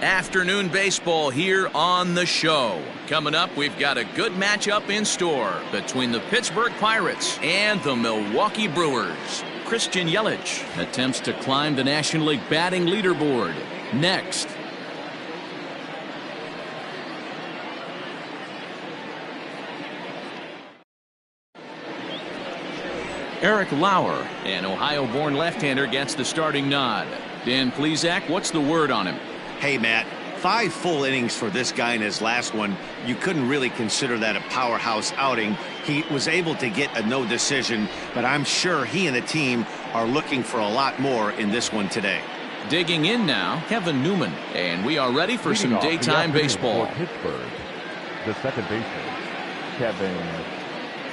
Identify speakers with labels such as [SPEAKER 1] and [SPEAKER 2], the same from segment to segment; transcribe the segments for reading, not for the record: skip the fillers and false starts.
[SPEAKER 1] Afternoon baseball here on the show. Coming up, we've got a good matchup in store between the Pittsburgh Pirates and the Milwaukee Brewers. Christian Yelich attempts to climb the National League batting leaderboard. Next. Eric Lauer, an Ohio-born left-hander, gets the starting nod. Dan Plesac, what's the word on him?
[SPEAKER 2] Hey, Matt, 5 full innings for this guy in his last one. You couldn't really consider that a powerhouse outing. He was able to get a no decision, but I'm sure he and the team are looking for a lot more in this one today.
[SPEAKER 1] Digging in now, Kevin Newman, and we are ready for some daytime baseball.
[SPEAKER 3] For Pittsburgh, the second baseman, Kevin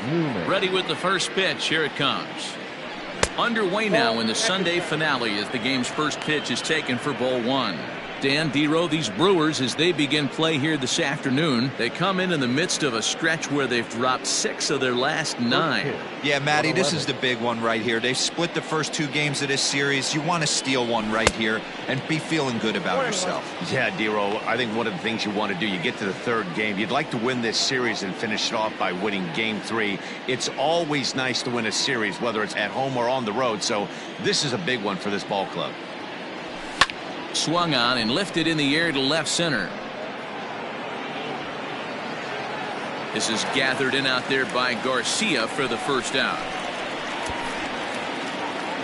[SPEAKER 3] Newman.
[SPEAKER 1] Ready with the first pitch. Here it comes. Underway now in the Sunday finale as the game's first pitch is taken for ball 1. Dan, D-Row, these Brewers, as they begin play here this afternoon, they come in the midst of a stretch where they've dropped 6 of their last 9.
[SPEAKER 4] Yeah, Matty, this is the big one right here. They've split the first 2 games of this series. You want to steal one right here and be feeling good about yourself.
[SPEAKER 2] Yeah, D-Row, I think one of the things you want to do, you get to the 3rd game, you'd like to win this series and finish it off by winning game 3. It's always nice to win a series, whether it's at home or on the road, so this is a big one for this ball club.
[SPEAKER 1] Swung on and lifted in the air to left center. This is gathered in out there by Garcia for the first out.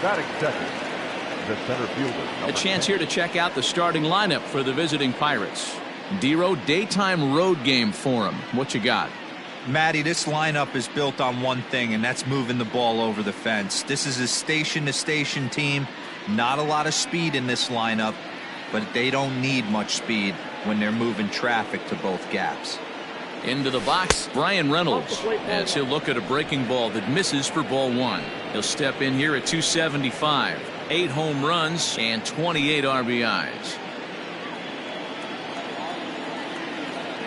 [SPEAKER 3] Batting second, the center fielder.
[SPEAKER 1] A chance here to check out the starting lineup for the visiting Pirates. D-Row, daytime road game for him. What you got?
[SPEAKER 4] Matty, this lineup is built on one thing, and that's moving the ball over the fence. This is a station-to-station team. Not a lot of speed in this lineup, but they don't need much speed when they're moving traffic to both gaps.
[SPEAKER 1] Into the box, Brian Reynolds, as he'll look at a breaking ball that misses for ball 1. He'll step in here at 275, 8 home runs and 28 RBIs.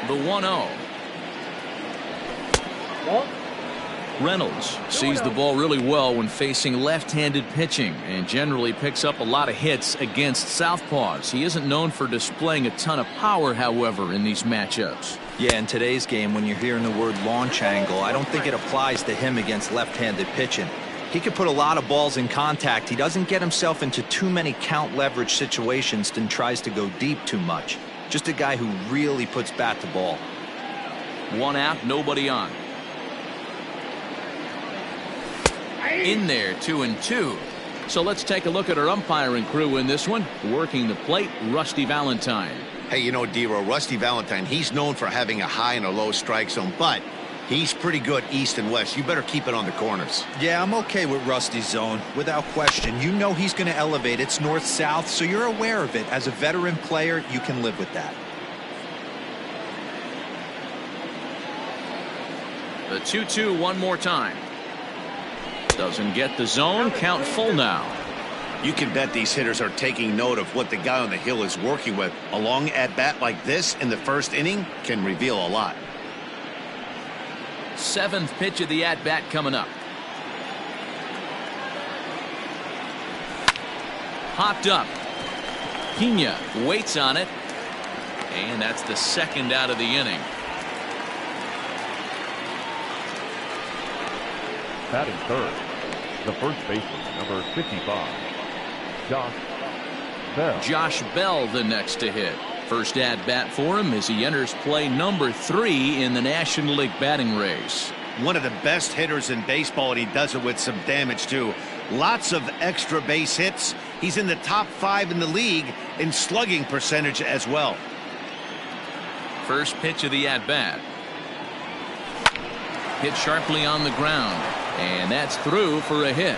[SPEAKER 1] The 1-0. Reynolds sees the ball really well when facing left-handed pitching and generally picks up a lot of hits against southpaws. He isn't known for displaying a ton of power, however, in these matchups.
[SPEAKER 4] Yeah, in today's game, when you're hearing the word launch angle, I don't think it applies to him against left-handed pitching. He can put a lot of balls in contact. He doesn't get himself into too many count leverage situations and tries to go deep too much. Just a guy who really puts bat to ball.
[SPEAKER 1] 1 out, nobody on. In there, 2-2. So let's take a look at our umpiring crew in this one. Working the plate, Rusty Valentine.
[SPEAKER 2] Hey, you know, D-Row, Rusty Valentine, he's known for having a high and a low strike zone, but he's pretty good east and west. You better keep it on the corners.
[SPEAKER 4] Yeah, I'm okay with Rusty's zone, without question. You know he's going to elevate. It's north-south, so you're aware of it. As a veteran player, you can live with that.
[SPEAKER 1] The 2-2 one more time. Doesn't get the zone. Count full now.
[SPEAKER 2] You can bet these hitters are taking note of what the guy on the hill is working with. A long at-bat like this in the first inning can reveal a lot.
[SPEAKER 1] 7th pitch of the at-bat coming up. Hopped up. Pena waits on it. And that's the 2nd out of the inning.
[SPEAKER 3] Batting third, the first baseman, number 55, Josh Bell.
[SPEAKER 1] Josh Bell the next to hit. First at bat for him as he enters play number 3 in the National League batting race.
[SPEAKER 2] One of the best hitters in baseball, and he does it with some damage too. Lots of extra base hits. He's in the top 5 in the league in slugging percentage as well.
[SPEAKER 1] First pitch of the at bat. Hit sharply on the ground. And that's through for a hit.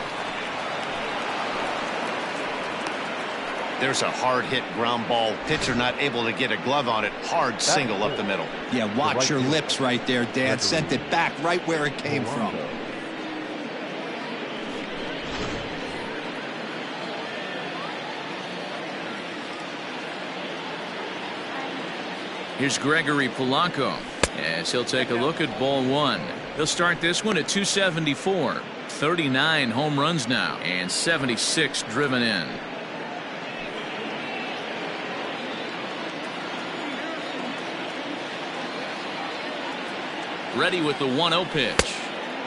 [SPEAKER 2] There's a hard hit ground ball. Pitcher not able to get a glove on it. Hard single up the middle.
[SPEAKER 4] Yeah, watch your lips right there, Dan. Sent it back right where it came from.
[SPEAKER 1] Here's Gregory Polanco as he'll take a look at ball 1. He'll start this one at 274. 39 home runs now and 76 driven in. Ready with the 1-0 pitch.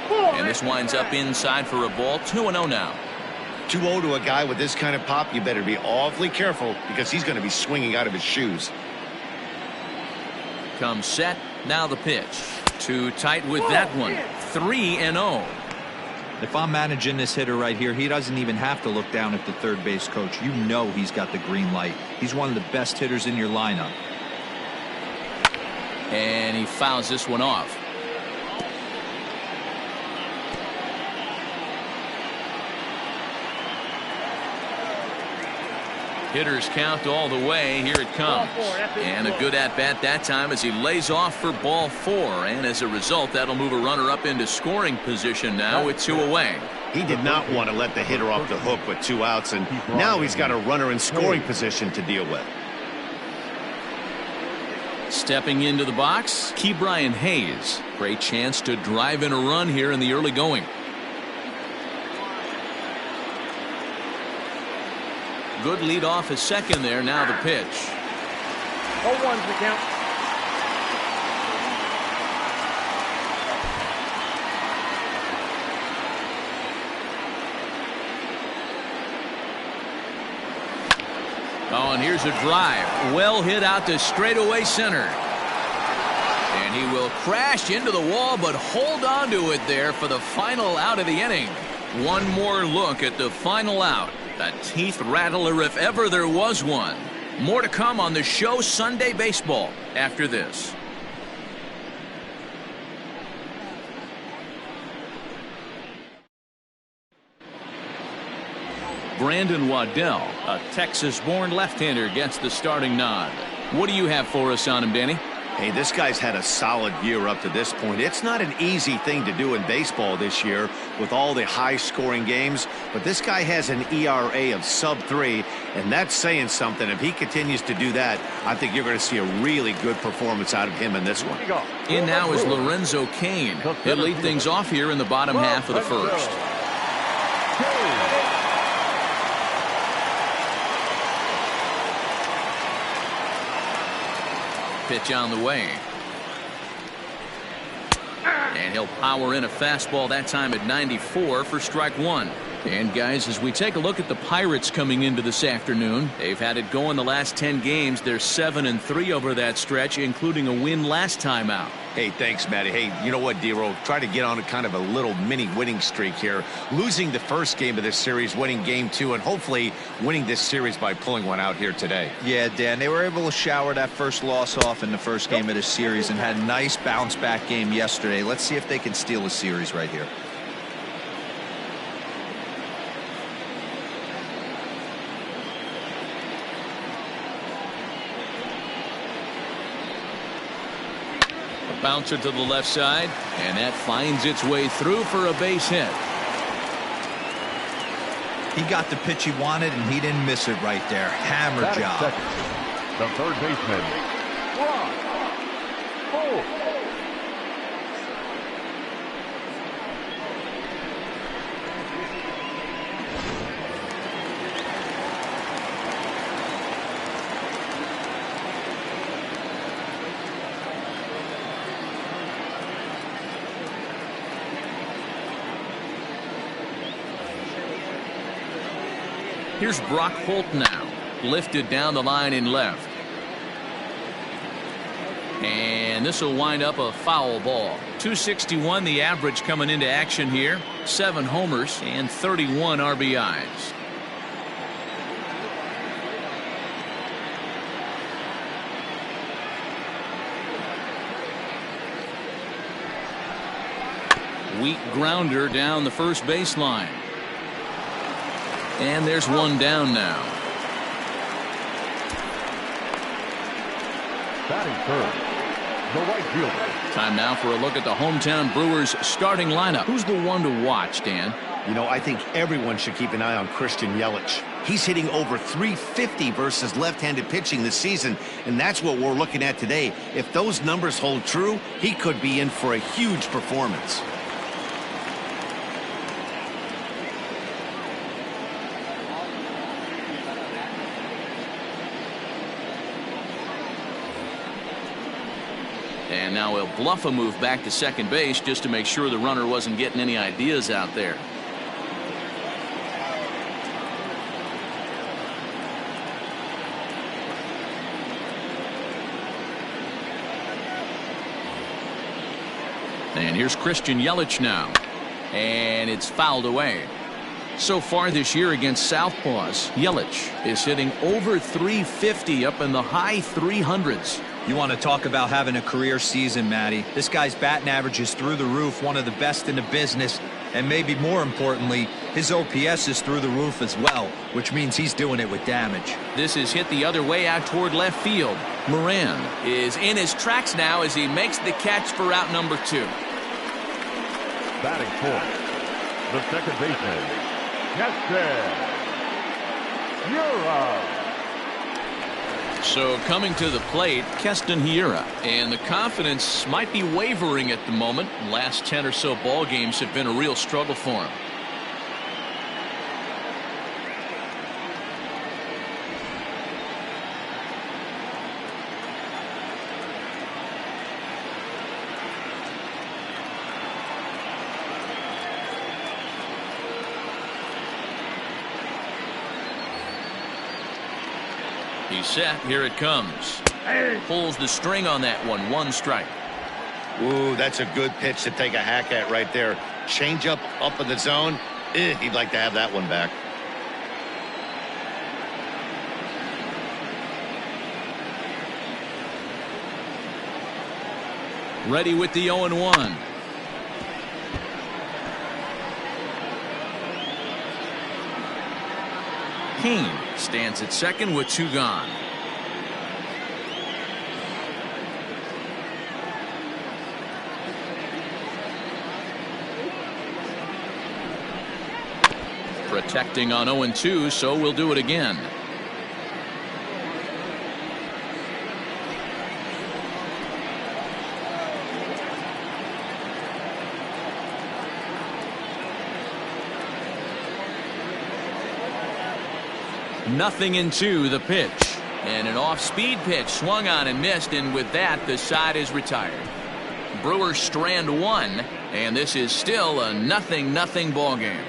[SPEAKER 1] And this winds up inside for a ball. 2-0 now.
[SPEAKER 2] 2-0 to a guy with this kind of pop, you better be awfully careful because he's going to be swinging out of his shoes.
[SPEAKER 1] Comes set. Now the pitch. Too tight with that one. 3-0.
[SPEAKER 4] If I'm managing this hitter right here, he doesn't even have to look down at the third base coach. You know he's got the green light. He's one of the best hitters in your lineup.
[SPEAKER 1] And he fouls this one off. Hitters count all the way. Here it comes. And a good at-bat that time as he lays off for ball 4. And as a result, that'll move a runner up into scoring position now with 2 away.
[SPEAKER 2] He did not want to let the hitter off the hook with 2 outs, and now he's got a runner in scoring position to deal with.
[SPEAKER 1] Stepping into the box, Ke'Bryan Hayes. Great chance to drive in a run here in the early going. Good lead off his second there. Now the pitch.
[SPEAKER 5] 0-1's the count.
[SPEAKER 1] Oh, and here's a drive. Well hit out to straightaway center. And he will crash into the wall, but hold on to it there for the final out of the inning. One more look at the final out. A teeth rattler if ever there was one. More to come on the show Sunday Baseball after this. Brandon Waddell, a Texas-born left-hander, gets the starting nod. What do you have for us on him, Danny?
[SPEAKER 2] Hey, this guy's had a solid year up to this point. It's not an easy thing to do in baseball this year with all the high-scoring games, but this guy has an ERA of sub-3, and that's saying something. If he continues to do that, I think you're going to see a really good performance out of him in this one.
[SPEAKER 1] In now is Lorenzo Cain. He'll lead things off here in the bottom half of the first. Pitch on the way. And he'll power in a fastball that time at 94 for strike 1. And guys, as we take a look at the Pirates coming into this afternoon, they've had it going the last 10 games. They're 7-3 over that stretch, including a win last time out.
[SPEAKER 2] Hey, thanks, Matty. Hey, you know what, D-Roll? Try to get on a kind of a little mini winning streak here. Losing the first game of this series, winning game 2, and hopefully winning this series by pulling one out here today.
[SPEAKER 4] Yeah, Dan, they were able to shower that first loss off in the first game of this series and had a nice bounce-back game yesterday. Let's see if they can steal a series right here.
[SPEAKER 1] Bouncer to the left side, and that finds its way through for a base hit.
[SPEAKER 4] He got the pitch he wanted, and he didn't miss it right there. Hammer job.
[SPEAKER 3] Second, the third baseman, Brock.
[SPEAKER 1] Here's Brock Holt now. Lifted down the line in left. And this will wind up a foul ball. 261 the average coming into action here. 7 homers and 31 RBIs. Weak grounder down the first baseline. And there's one down now.
[SPEAKER 3] Batting third, the right fielder.
[SPEAKER 1] Time now for a look at the hometown Brewers starting lineup. Who's the one to watch, Dan?
[SPEAKER 2] You know, I think everyone should keep an eye on Christian Yelich. He's hitting over 350 versus left-handed pitching this season, and that's what we're looking at today. If those numbers hold true, he could be in for a huge performance.
[SPEAKER 1] And now he'll bluff a move back to second base just to make sure the runner wasn't getting any ideas out there. And here's Christian Yelich now. And it's fouled away. So far this year against Southpaws, Yelich is hitting over 350 up in the high 300s.
[SPEAKER 4] You want to talk about having a career season, Matty. This guy's batting average is through the roof, one of the best in the business. And maybe more importantly, his OPS is through the roof as well, which means he's doing it with damage.
[SPEAKER 1] This is hit the other way out toward left field. Moran is in his tracks now as he makes the catch for out number 2.
[SPEAKER 3] Batting fourth, the second baseman, Keston Hiura.
[SPEAKER 1] So coming to the plate, Keston Hiura, and the confidence might be wavering at the moment. Last 10 or so ball games have been a real struggle for him. He's set. Here it comes. Pulls the string on that one. 1 strike.
[SPEAKER 2] Ooh, that's a good pitch to take a hack at right there. Change up in the zone. He'd like to have that one back.
[SPEAKER 1] Ready with the 0-1. Kane stands at second with 2 gone. Protecting on 0-2, so we'll do it again. Nothing in 2, the pitch. And an off-speed pitch swung on and missed, and with that, the side is retired. Brewers strand 1, and this is still a 0-0 ball game.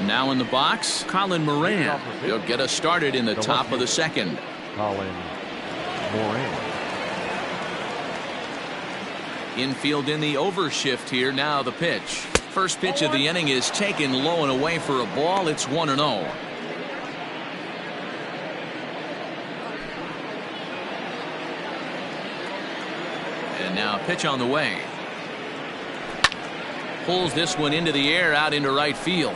[SPEAKER 1] Now in the box, Colin Moran. He'll get us started in the top of the second.
[SPEAKER 3] Colin Moran.
[SPEAKER 1] Infield in the overshift here. Now the pitch. First pitch of the inning is taken low and away for a ball. It's 1-0. And now a pitch on the way. Pulls this one into the air out into right field.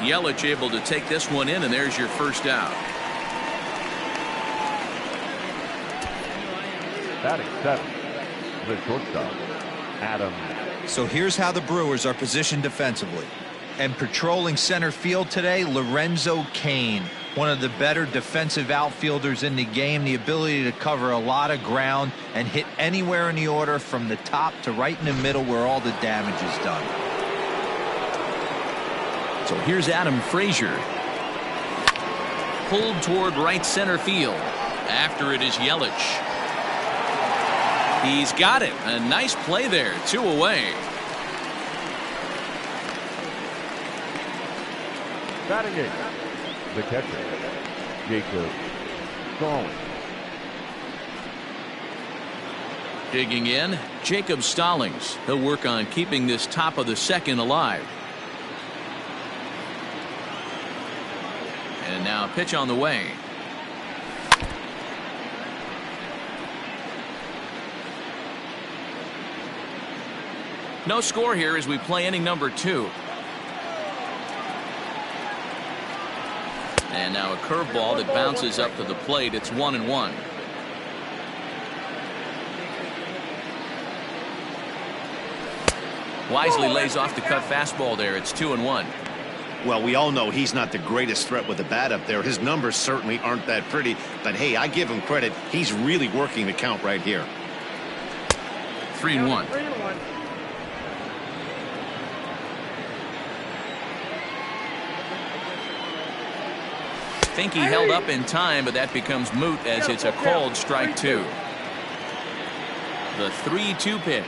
[SPEAKER 1] Yelich able to take this one in, and there's your first out.
[SPEAKER 3] Batting seventh, the shortstop, Adam.
[SPEAKER 4] So here's how the Brewers are positioned defensively. And patrolling center field today, Lorenzo Cain, one of the better defensive outfielders in the game. The ability to cover a lot of ground and hit anywhere in the order from the top to right in the middle where all the damage is done.
[SPEAKER 1] So here's Adam Frazier. Pulled toward right center field. After it is Yelich. He's got it. A nice play there. 2 away.
[SPEAKER 3] Batting eighth, the catcher, Jacob Stallings.
[SPEAKER 1] Digging in, Jacob Stallings. He'll work on keeping this top of the second alive. And now a pitch on the way. No score here as we play inning number 2. And now a curveball that bounces up to the plate. It's 1-1. Wisely lays off the cut fastball there. It's 2-1.
[SPEAKER 2] Well, we all know he's not the greatest threat with the bat up there. His numbers certainly aren't that pretty. But, hey, I give him credit. He's really working the count right here.
[SPEAKER 1] 3-1. think he held up in time, but that becomes moot as it's a called strike 2. The 3-2 pitch.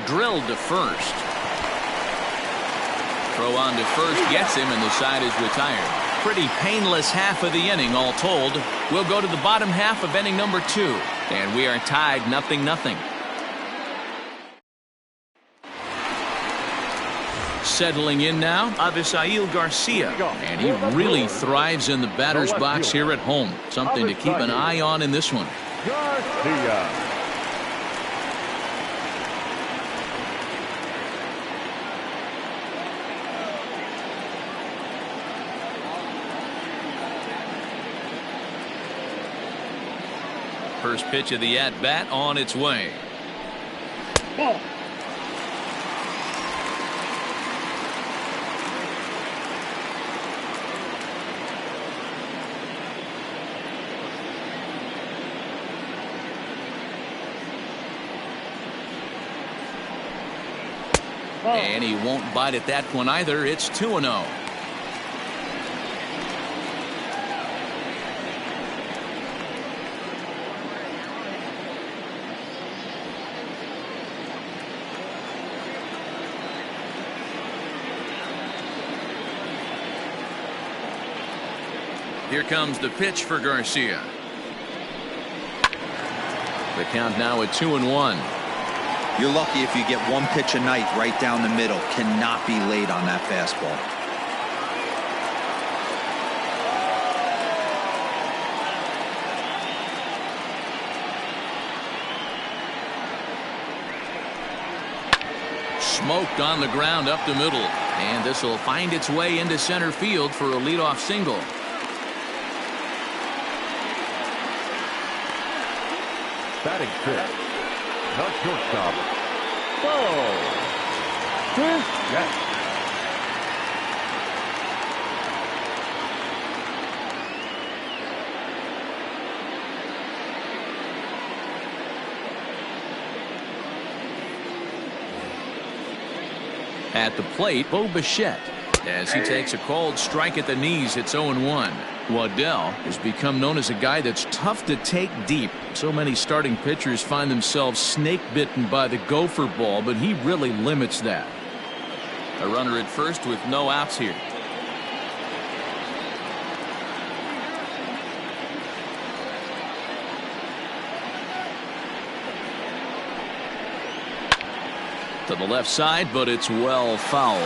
[SPEAKER 1] Drilled to first. Throw on to first gets him, and the side is retired. Pretty painless half of the inning, all told. We'll go to the bottom half of inning number 2, and we are tied 0-0. Settling in now, Avisail Garcia, and he really thrives in the batter's box here at home. Something to keep an eye on in this one.
[SPEAKER 3] Garcia.
[SPEAKER 1] First pitch of the at-bat on its way.
[SPEAKER 5] Ball.
[SPEAKER 1] And he won't bite at that one either. It's 2-0. Here comes the pitch for Garcia. The count now at 2-1.
[SPEAKER 4] You're lucky if you get one pitch a night right down the middle. Cannot be late on that fastball.
[SPEAKER 1] Smoked on the ground up the middle. And this will find its way into center field for a leadoff single.
[SPEAKER 3] Batting fifth. The shortstop. Yes.
[SPEAKER 1] At the plate, Bo Bichette. As he takes a called strike at the knees, it's 0-1. Waddell has become known as a guy that's tough to take deep. So many starting pitchers find themselves snake bitten by the gopher ball, but he really limits that. A runner at first with no outs here. To the left side, but it's well foul.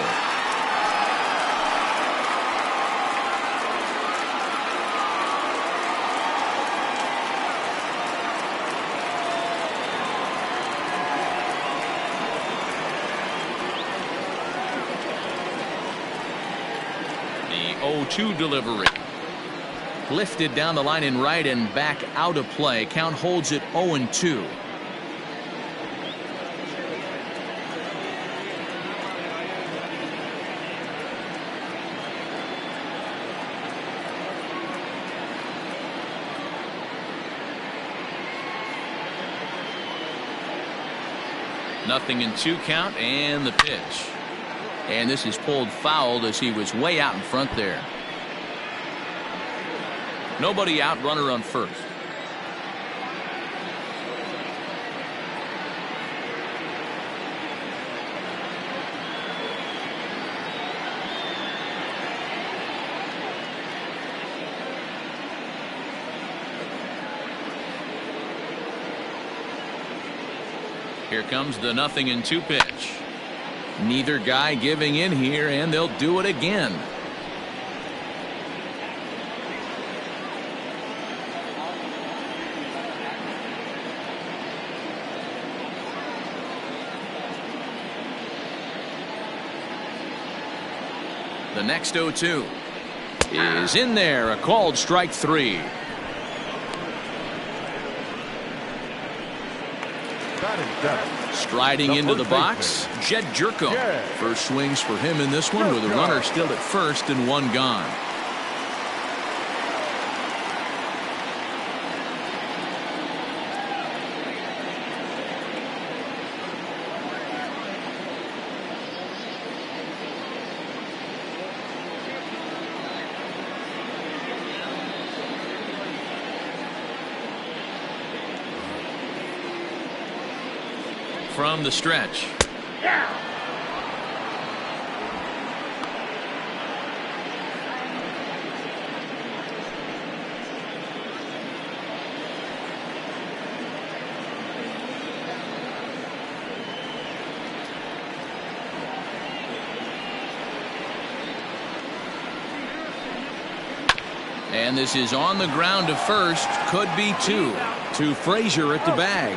[SPEAKER 1] The 0-2 delivery. Lifted down the line in right and back out of play. Count holds it 0-2. Nothing in 2 count, and the pitch. And this is pulled foul as he was way out in front there. Nobody out, runner on first. Here comes the 0-2 pitch. Neither guy giving in here, and they'll do it again. The next 0-2 is in there. A called strike 3. Striding into the box, Jed Jerko. First swings for him in this one, with a runner still at first and one gone. from the stretch. And this is on the ground to first. Could be two. To Frazier at the bag.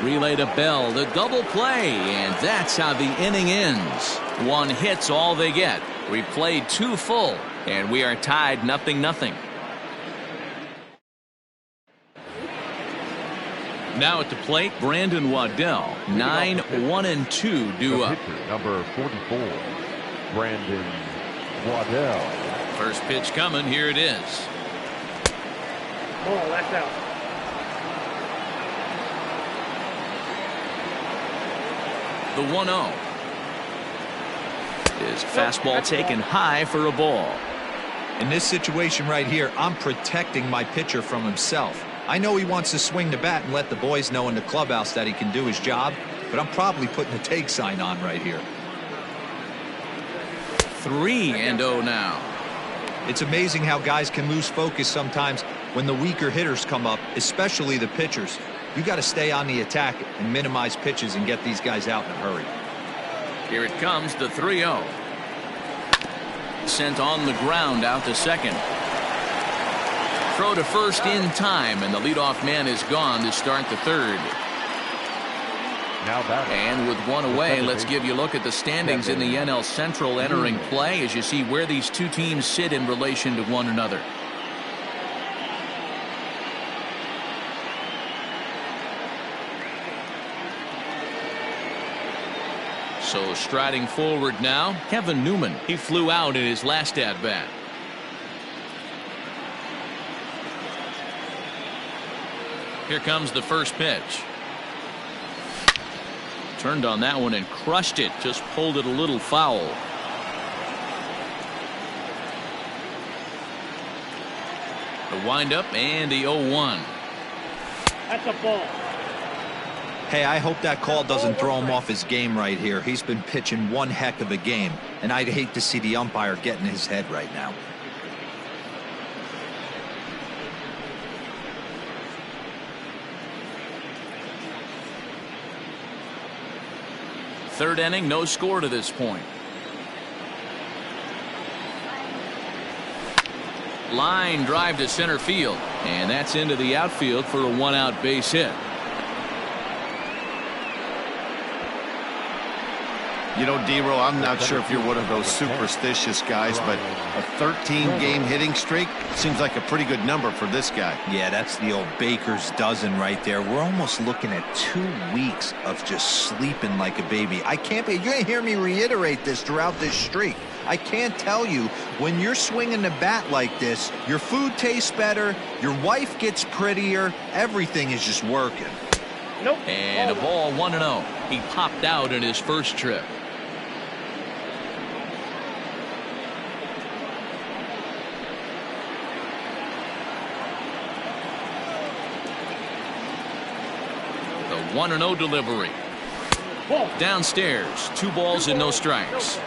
[SPEAKER 1] Relay to Bell. The double play. And that's how the inning ends. One hit's all they get. We played two full. And we are tied 0-0. Now at the plate, Brandon Waddell. 9-1-2 due up.
[SPEAKER 3] Number 44, Brandon Waddell.
[SPEAKER 1] First pitch coming. Here it is.
[SPEAKER 5] Ball, that's out.
[SPEAKER 1] The 1-0. His fastball taken high for a ball.
[SPEAKER 4] In this situation right here, I'm protecting my pitcher from himself. I know he wants to swing the bat and let the boys know in the clubhouse that he can do his job, but I'm probably putting a take sign on right here.
[SPEAKER 1] 3-0 now.
[SPEAKER 4] It's amazing how guys can lose focus sometimes when the weaker hitters come up, especially the pitchers. You got to stay on the attack and minimize pitches and get these guys out in a hurry.
[SPEAKER 1] Here it comes, the 3-0. Sent on the ground out to second. Throw to first in time, and the leadoff man is gone to start the third.
[SPEAKER 3] Now batter.
[SPEAKER 1] And with one away, let's give you a look at the standings in the NL Central entering play as you see where these two teams sit in relation to one another. So striding forward now, Kevin Newman. He flew out in his last at-bat. Here comes the first pitch. Turned on that one and crushed it. Just pulled it a little foul. The windup and the 0-1.
[SPEAKER 5] That's a ball.
[SPEAKER 4] Hey, I hope that call doesn't throw him off his game right here. He's been pitching one heck of a game, and I'd hate to see the umpire get in his head right now.
[SPEAKER 1] Third inning, no score to this point. Line drive to center field, and that's into the outfield for a one-out base hit.
[SPEAKER 2] You know, D-Row, I'm not sure if you're one of those superstitious guys, but a 13-game hitting streak seems like a pretty good number for this guy.
[SPEAKER 4] Yeah, that's the old baker's dozen right there. We're almost looking at 2 weeks of just sleeping like a baby. I can't be. You're going to hear me reiterate this throughout this streak. I can't tell you, when you're swinging the bat like this, your food tastes better, your wife gets prettier, everything is just working.
[SPEAKER 5] Nope.
[SPEAKER 1] And a ball 1-0. He popped out in his first trip. The 1-0 delivery. Downstairs, 2 balls and no strikes.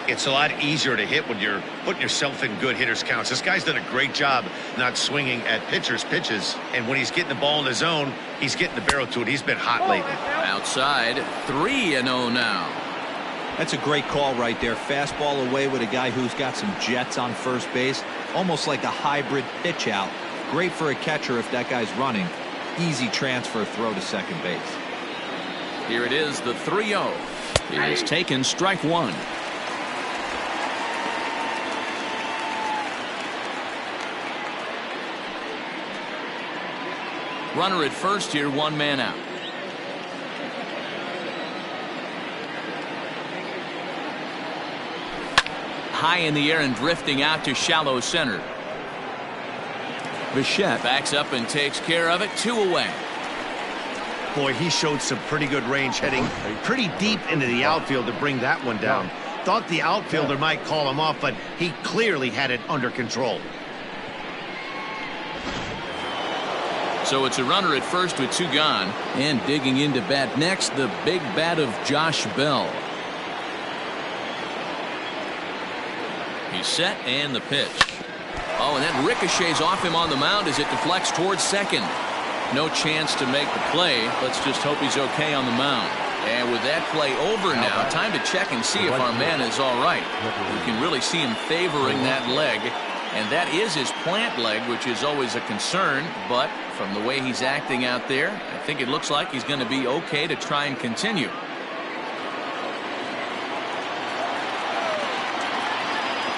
[SPEAKER 2] It's a lot easier to hit when you're putting yourself in good hitters counts. This guy's done a great job not swinging at pitchers' pitches, and when he's getting the ball in the zone, he's getting the barrel to it. He's been hot lately.
[SPEAKER 1] Outside, 3-0 now.
[SPEAKER 4] That's a great call right there. Fastball away with a guy who's got some jets on first base, almost like a hybrid pitch out. Great for a catcher if that guy's running. Easy transfer throw to second base.
[SPEAKER 1] Here it is, the 3-0. It is taken, strike 1. Runner at first here, 1 man out. High in the air and drifting out to shallow center. Bichette backs up and takes care of it. 2 away.
[SPEAKER 2] Boy, he showed some pretty good range heading pretty deep into the outfield to bring that one down. Thought the outfielder might call him off, but he clearly had it under control.
[SPEAKER 1] So it's a runner at first with 2 gone. And digging into bat next, the big bat of Josh Bell. He's set and the pitch. Oh, and that ricochets off him on the mound as it deflects towards second. No chance to make the play. Let's just hope he's okay on the mound. And with that play over now, time to check and see if our man is all right. You can really see him favoring that leg. And that is his plant leg, which is always a concern. But from the way he's acting out there, I think it looks like he's going to be okay to try and continue.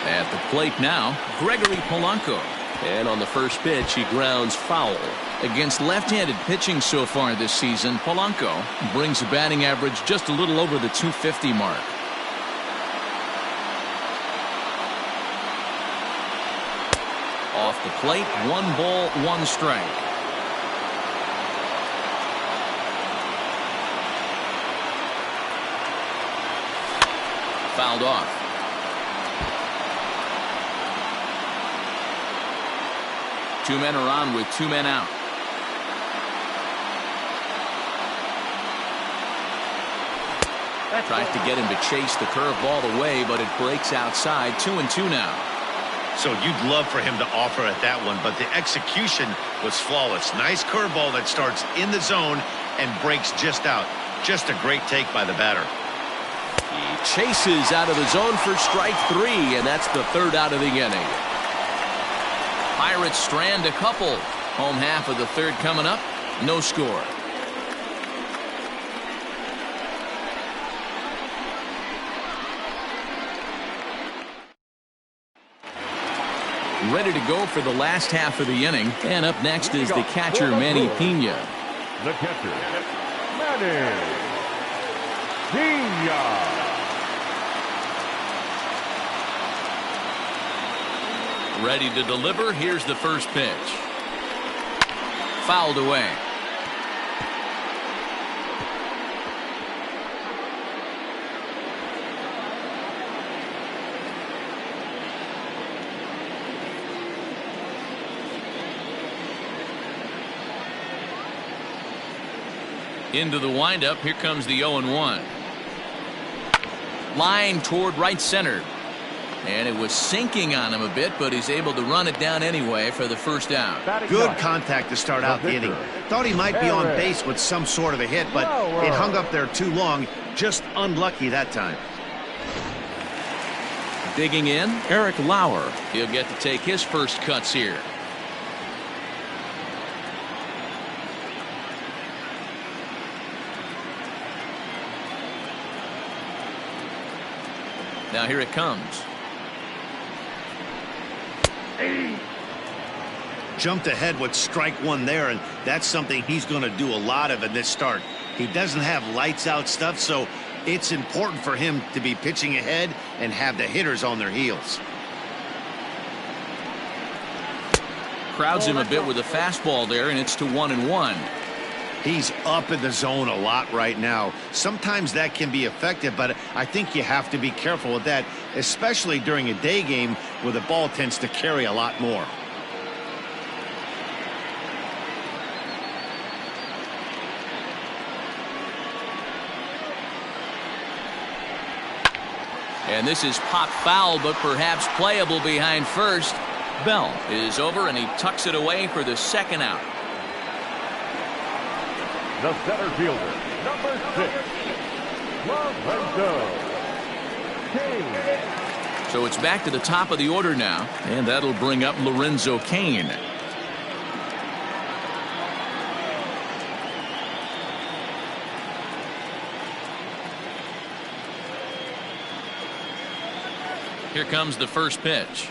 [SPEAKER 1] At the plate now, Gregory Polanco. And on the first pitch, he grounds foul. Against left-handed pitching so far this season, Polanco brings a batting average just a little over the 250 mark. Off the plate, 1 ball, 1 strike. Fouled off. Two men are on with 2 men out. Tries to get him to chase the curveball away, but it breaks outside. 2-2 now.
[SPEAKER 2] So you'd love for him to offer at that one, but the execution was flawless. Nice curveball that starts in the zone and breaks just out. Just a great take by the batter.
[SPEAKER 1] He chases out of the zone for strike 3, and that's the 3rd out of the inning. Pirates strand a couple. Home half of the 3rd coming up. No score. Ready to go for the last half of the inning. And up next is the catcher, Manny Pena.
[SPEAKER 3] The catcher, Manny Pena.
[SPEAKER 1] Ready to deliver. Here's the first pitch. Fouled away. Into the windup. Here comes the 0-1. Line toward right center. And it was sinking on him a bit, but he's able to run it down anyway for the first out.
[SPEAKER 2] Good contact to start out the inning. Thought he might be on base with some sort of a hit, but it hung up there too long. Just unlucky that time.
[SPEAKER 1] Digging in, Eric Lauer. He'll get to take his first cuts here. Now here it comes.
[SPEAKER 2] Jumped ahead with strike 1 there, and that's something he's going to do a lot of in this start. He doesn't have lights out stuff, so it's important for him to be pitching ahead and have the hitters on their heels.
[SPEAKER 1] Crowds him a bit with a fastball there, and it's to 1-1.
[SPEAKER 2] He's up in the zone a lot right now. Sometimes that can be effective, but I think you have to be careful with that, especially during a day game where the ball tends to carry a lot more.
[SPEAKER 1] And this is pop foul, but perhaps playable behind first. Bell is over, and he tucks it away for the 2nd out.
[SPEAKER 3] The center fielder, number 6, Lorenzo Cain.
[SPEAKER 1] So it's back to the top of the order now, and that'll bring up Lorenzo Cain. Here comes the first pitch.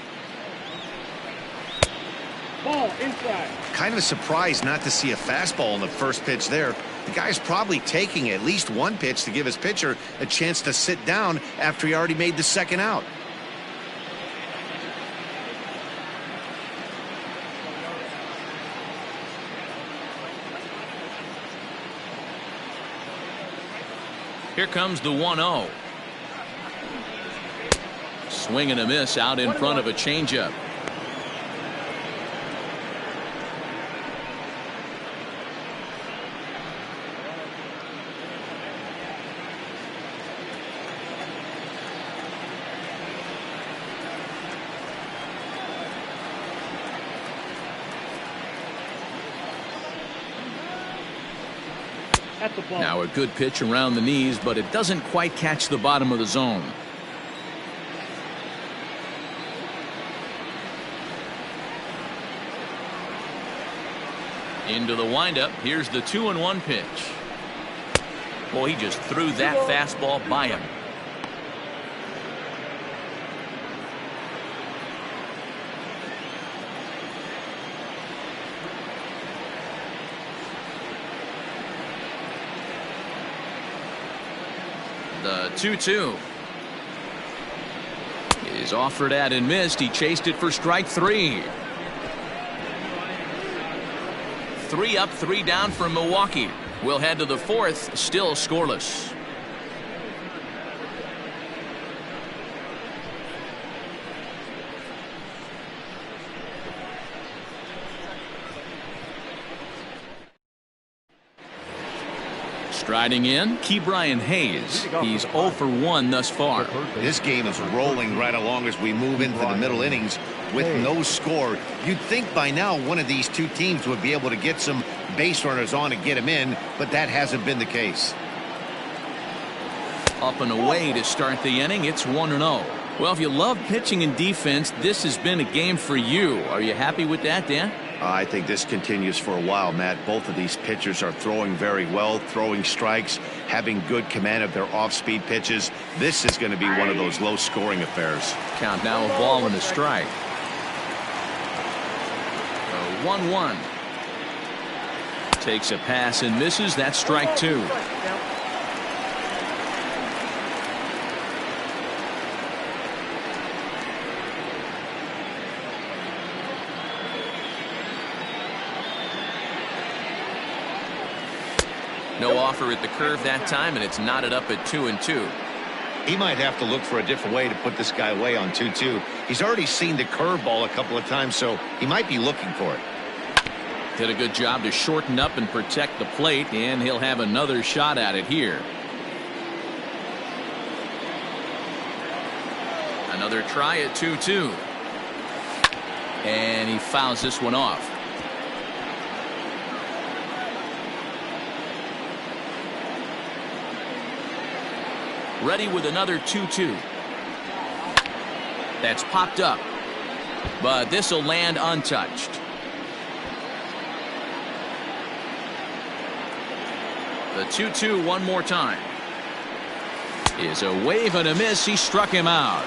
[SPEAKER 5] Ball inside.
[SPEAKER 2] Kind of surprised not to see a fastball in the first pitch there. The guy's probably taking at least 1 pitch to give his pitcher a chance to sit down after he already made the 2nd out.
[SPEAKER 1] Here comes the 1-0. Swing and a miss out in front of a changeup.
[SPEAKER 5] at the ball.
[SPEAKER 1] Now a good pitch around the knees, but it doesn't quite catch the bottom of the zone. Into the windup. Here's the 2-1 pitch. Boy, he just threw that fastball by him. The 2-2 is offered at and missed. He chased it for strike 3. 3 up, 3 down for Milwaukee. We'll head to the 4th, still scoreless. Striding in, Ke'Bryan Hayes. He's 0 for 1 thus far.
[SPEAKER 2] This game is rolling right along as we move into the middle innings with no score. You'd think by now one of these two teams would be able to get some base runners on and get them in, but that hasn't been the case.
[SPEAKER 1] Up and away to start the inning. It's 1-0. Well, if you love pitching and defense, this has been a game for you. Are you happy with that, Dan?
[SPEAKER 2] I think this continues for a while, Matt. Both of these pitchers are throwing very well, throwing strikes, having good command of their off-speed pitches. This is going to be one of those low-scoring affairs.
[SPEAKER 1] Count now, a ball and a strike. 1-1. Takes a pass and misses. That's strike 2. No offer at the curve that time, and it's knotted up at 2-2.
[SPEAKER 2] He might have to look for a different way to put this guy away on 2-2. He's already seen the curveball a couple of times, so he might be looking for it.
[SPEAKER 1] Did a good job to shorten up and protect the plate, and he'll have another shot at it here. Another try at 2-2. And he fouls this one off. Ready with another 2-2. That's popped up, but this will land untouched. The 2-2 one more time. Is a wave and a miss. He struck him out.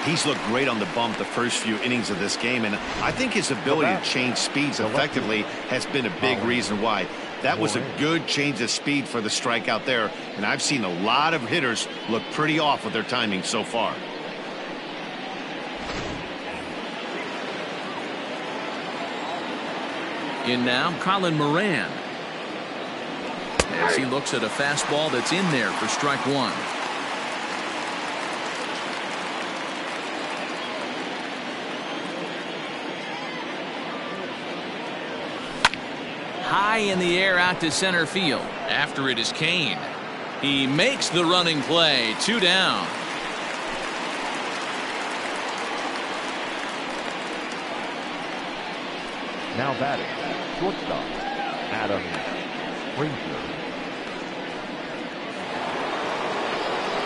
[SPEAKER 2] He's looked great on the bump the first few innings of this game, and I think his ability to change speeds effectively has been a big reason why. That was a good change of speed for the strikeout there, and I've seen a lot of hitters look pretty off with their timing so far.
[SPEAKER 1] In now, Colin Moran. As he looks at a fastball that's in there for strike 1. High in the air out to center field. After it is Kane. He makes the running play. 2 down.
[SPEAKER 3] Now batting, shortstop, Adam Frazier.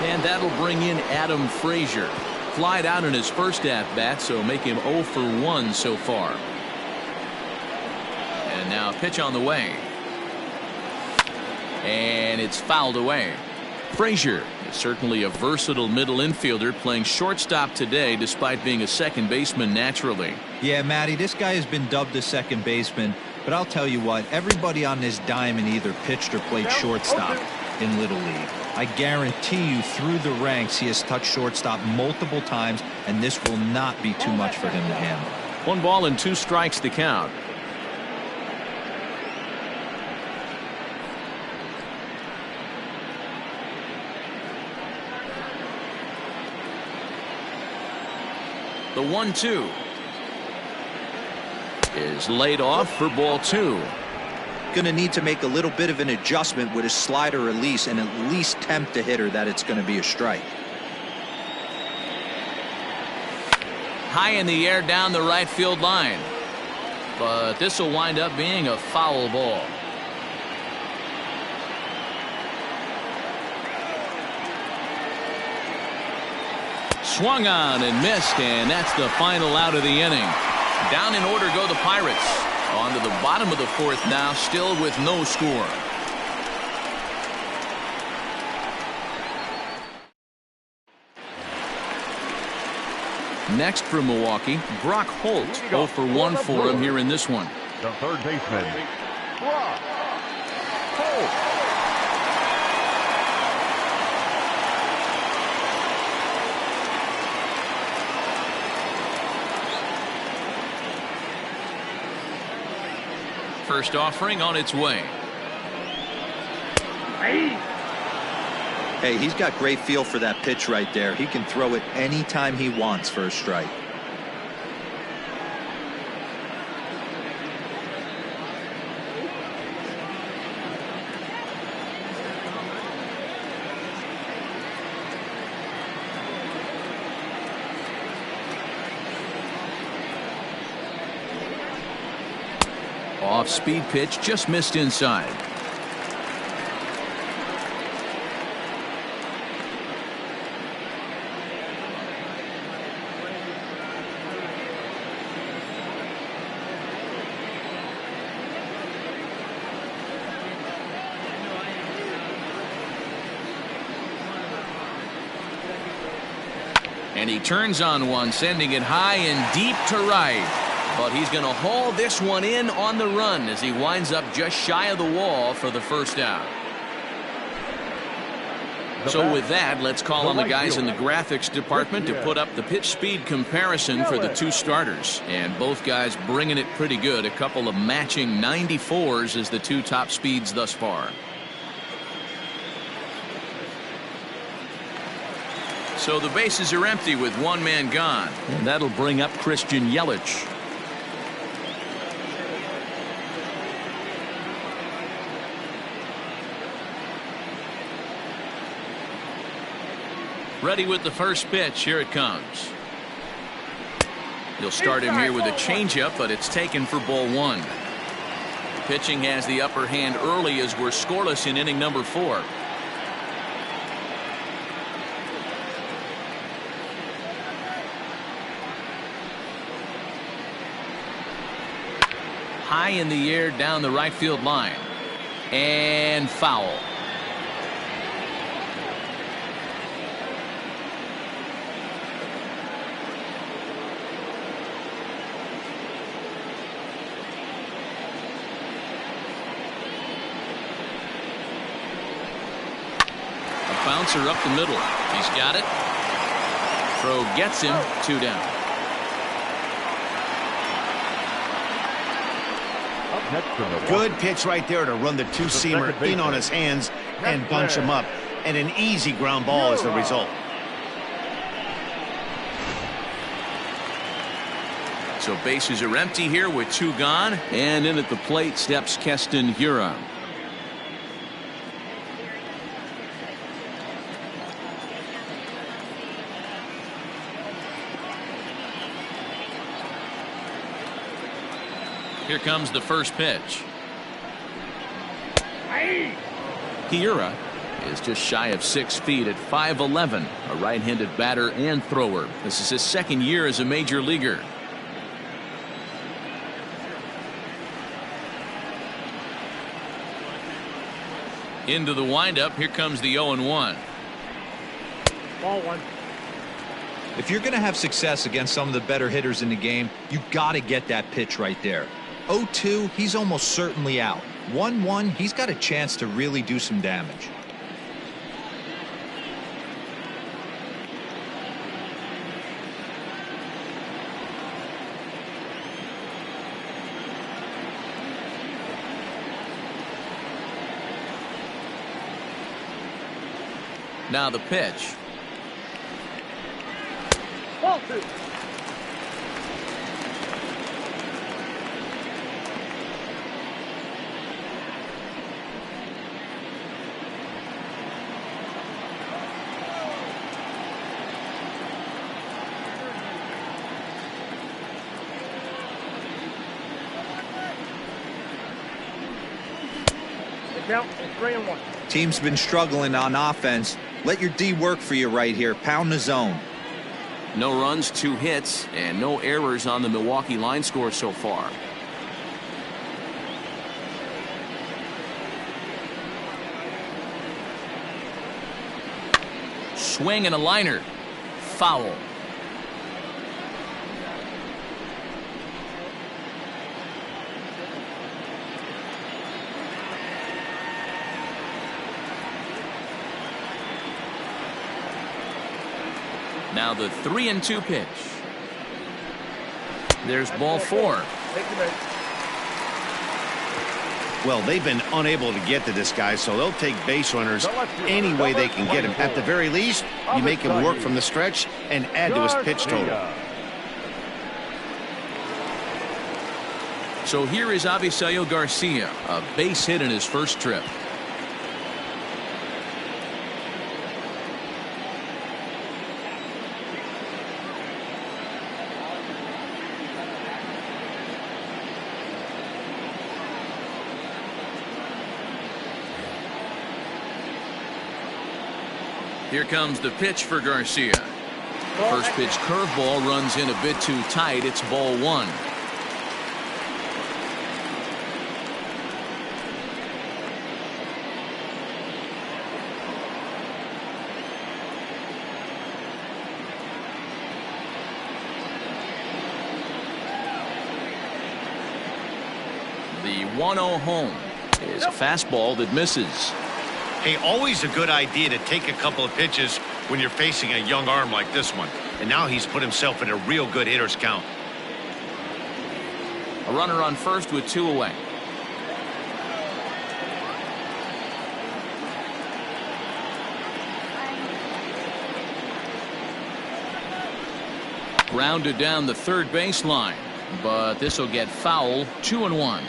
[SPEAKER 1] And that'll bring in Adam Frazier. Flied out in his first at-bat, so make him 0 for 1 so far. And now a pitch on the way. And it's fouled away. Frazier is certainly a versatile middle infielder, playing shortstop today despite being a second baseman naturally.
[SPEAKER 4] Yeah, Matty, this guy has been dubbed a second baseman, but I'll tell you what, everybody on this diamond either pitched or played shortstop in Little League. I guarantee you through the ranks he has touched shortstop multiple times, and this will not be too much for him to handle.
[SPEAKER 1] 1 ball and 2 strikes to count. The 1-2 is laid off for ball 2.
[SPEAKER 4] Going to need to make a little bit of an adjustment with his slider release and at least tempt the hitter that it's going to be a strike.
[SPEAKER 1] High in the air down the right field line, but this will wind up being a foul ball. Swung on and missed, and that's the final out of the inning. Down in order go the Pirates. On to the bottom of the fourth now, still with no score. Next for Milwaukee, Brock Holt. 0 for 1 for him here in this one.
[SPEAKER 3] The third baseman, Brock Holt.
[SPEAKER 1] First offering on its way.
[SPEAKER 4] Hey, he's got great feel for that pitch right there. He can throw it anytime he wants for a strike.
[SPEAKER 1] Off-speed pitch just missed inside. And he turns on one, sending it high and deep to right. But he's going to haul this one in on the run as he winds up just shy of the wall for the first out. So with that, let's call on the guys in the graphics department to put up the pitch speed comparison for the two starters. And both guys bringing it pretty good. A couple of matching 94s as the two top speeds thus far. So the bases are empty with one man gone. And that'll bring up Christian Yelich. Ready with the first pitch. Here it comes. He'll start him here with a changeup, but it's taken for ball one. Pitching has the upper hand early as we're scoreless in inning number 4. High in the air down the right field line. And foul. Bouncer up the middle. He's got it. Throw gets him. 2 down.
[SPEAKER 2] Good pitch right there to run the two-seamer in on his hands and bunch him up. And an easy ground ball is the result.
[SPEAKER 1] So bases are empty here with 2 gone. And in at the plate steps Keston Hiura. Here comes the first pitch. Hiura is just shy of 6 feet at 5'11", a right-handed batter and thrower. This is his second year as a major leaguer. Into the windup. Here comes the 0-1.
[SPEAKER 5] Ball 1.
[SPEAKER 4] If you're going to have success against some of the better hitters in the game, you got to get that pitch right there. 0-2, he's almost certainly out. 1-1, he's got a chance to really do some damage.
[SPEAKER 1] Now the pitch.
[SPEAKER 5] Ball 2. Count 3-1.
[SPEAKER 4] Team's been struggling on offense. Let your D work for you right here. Pound the zone.
[SPEAKER 1] No runs, 2 hits, and no errors on the Milwaukee line score so far. Swing and a liner. Foul. Now the 3-2 pitch. There's ball 4.
[SPEAKER 2] Well, they've been unable to get to this guy, so they'll take base runners any way they can get him. At the very least, you make him work from the stretch and add to his pitch total.
[SPEAKER 1] So here is Avisail Garcia, a base hit in his first trip. Here comes the pitch for Garcia. First pitch curveball runs in a bit too tight. It's ball 1. The 1-0 home is a fastball that misses.
[SPEAKER 2] Hey, always a good idea to take a couple of pitches when you're facing a young arm like this one. And now he's put himself in a real good hitter's count.
[SPEAKER 1] A runner on first with 2 away. Grounded down the third baseline, but this will get foul. 2-1.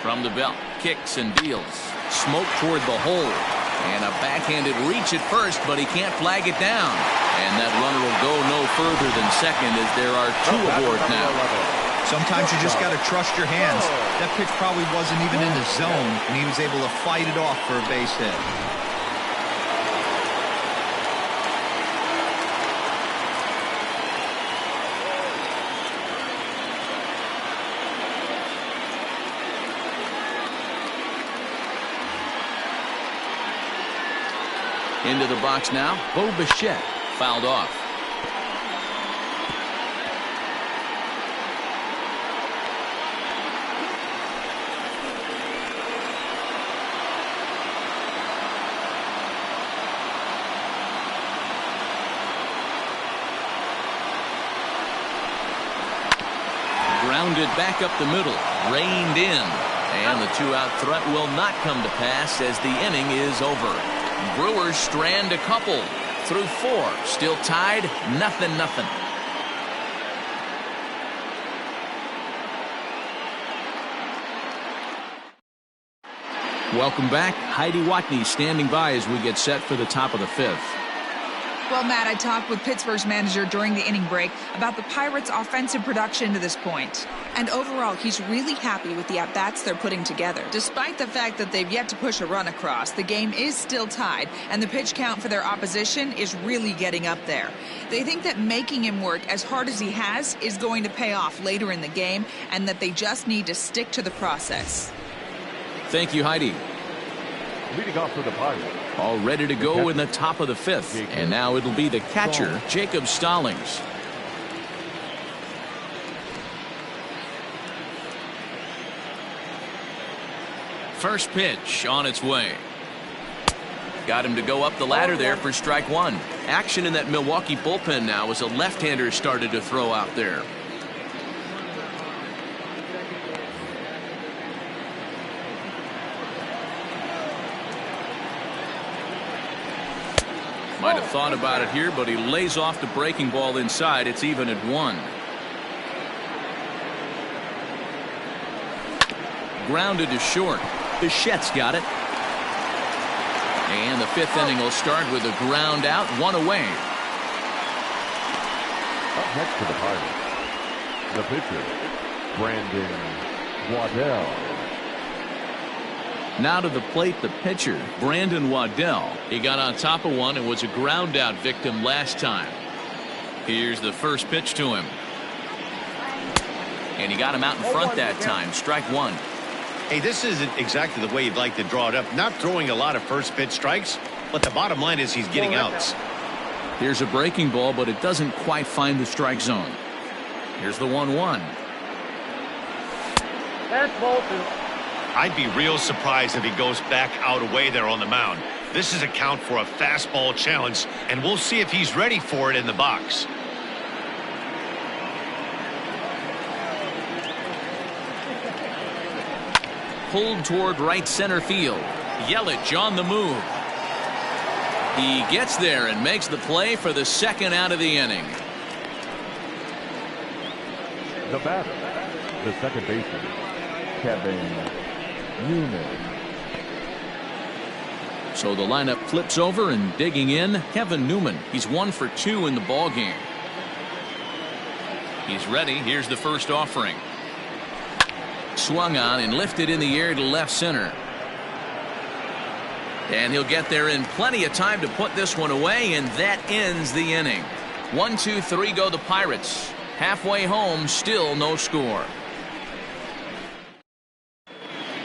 [SPEAKER 1] From the belt, kicks and deals. Smoke toward the hole. And a backhanded reach at first, but he can't flag it down. And that runner will go no further than second as there are 2 aboard now.
[SPEAKER 4] Sometimes you just got to trust your hands. That pitch probably wasn't even in the zone, and he was able to fight it off for a base hit.
[SPEAKER 1] Into the box now, Bo Bichette fouled off. Grounded back up the middle, reined in, and the 2-out threat will not come to pass as the inning is over. Brewers strand a couple through 4. Still tied, 0-0. Welcome back. Heidi Watney standing by as we get set for the top of the 5th.
[SPEAKER 6] Well, Matt, I talked with Pittsburgh's manager during the inning break about the Pirates' offensive production to this point. And overall, he's really happy with the at-bats they're putting together. Despite the fact that they've yet to push a run across, the game is still tied, and the pitch count for their opposition is really getting up there. They think that making him work as hard as he has is going to pay off later in the game, and that they just need to stick to the process.
[SPEAKER 1] Thank you, Heidi.
[SPEAKER 3] Leading off for the Pirates.
[SPEAKER 1] All ready to go in the top of the 5th. And now it'll be the catcher, Jacob Stallings. First pitch on its way. Got him to go up the ladder there for strike 1. Action in that Milwaukee bullpen now as a left-hander started to throw out there. Might have thought about it here, but he lays off the breaking ball inside. It's even at 1. Grounded to short. Bichette's got it. And the 5th inning will start with a ground out, 1 away.
[SPEAKER 3] Up next to the Pirates, the pitcher, Brandon Waddell.
[SPEAKER 1] Now to the plate, the pitcher, Brandon Waddell. He got on top of one and was a ground out victim last time. Here's the first pitch to him. And he got him out in front that time. Strike one.
[SPEAKER 2] Hey, this isn't exactly the way you'd like to draw it up. Not throwing a lot of first pitch strikes, but the bottom line is he's getting outs.
[SPEAKER 1] Here's a breaking ball, but it doesn't quite find the strike zone. Here's the 1-1.
[SPEAKER 5] That's ball two.
[SPEAKER 2] I'd be real surprised if he goes back out away there on the mound. This is a count for a fastball challenge, and we'll see if he's ready for it in the box.
[SPEAKER 1] Pulled toward right center field. Yelich on the move. He gets there and makes the play for the second out of the inning.
[SPEAKER 3] The batter, the second baseman, Kevin Newman.
[SPEAKER 1] So the lineup flips over, and digging in, Kevin Newman. He's 1 for 2 in the ball game. He's ready. Here's the first offering. Swung on and lifted in the air to left center. And he'll get there in plenty of time to put this one away, and that ends the inning. 1, 2, 3 go the Pirates. Halfway home, still no score.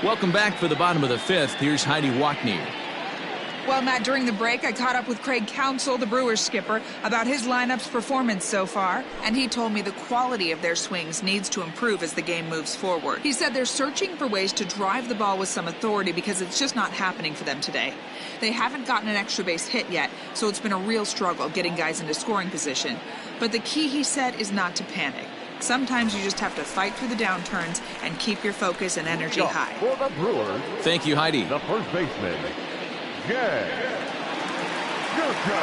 [SPEAKER 1] Welcome back for the bottom of the fifth. Here's Heidi Watney.
[SPEAKER 6] Well, Matt, during the break, I caught up with Craig Counsell, the Brewers skipper, about his lineup's performance so far, and he told me the quality of their swings needs to improve as the game moves forward. He said they're searching for ways to drive the ball with some authority because it's just not happening for them today. They haven't gotten an extra base hit yet, so it's been a real struggle getting guys into scoring position. But the key, he said, is not to panic. Sometimes you just have to fight through the downturns and keep your focus and energy high.
[SPEAKER 3] For the Brewers,
[SPEAKER 1] Thank you, Heidi.
[SPEAKER 3] the first baseman, Jay Gurko.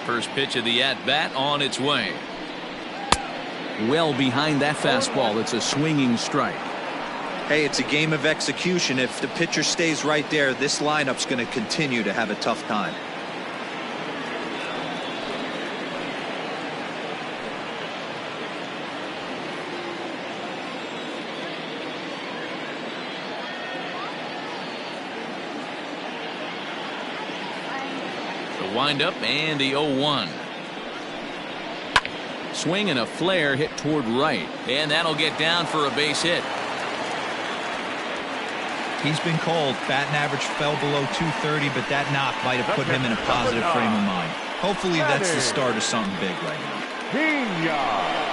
[SPEAKER 1] First pitch of the at-bat on its way. Well behind that fastball. It's a swinging strike.
[SPEAKER 4] Hey, it's a game of execution. If the pitcher stays right there, this lineup's going to continue to have a tough time.
[SPEAKER 1] The windup and the 0-1. Swing and a flare hit toward right, and that'll get down for a base hit.
[SPEAKER 4] He's been called. Batting average fell below 230, but that knock might have put him in a positive frame of mind. Hopefully that's the start of something big right now.
[SPEAKER 3] Pena.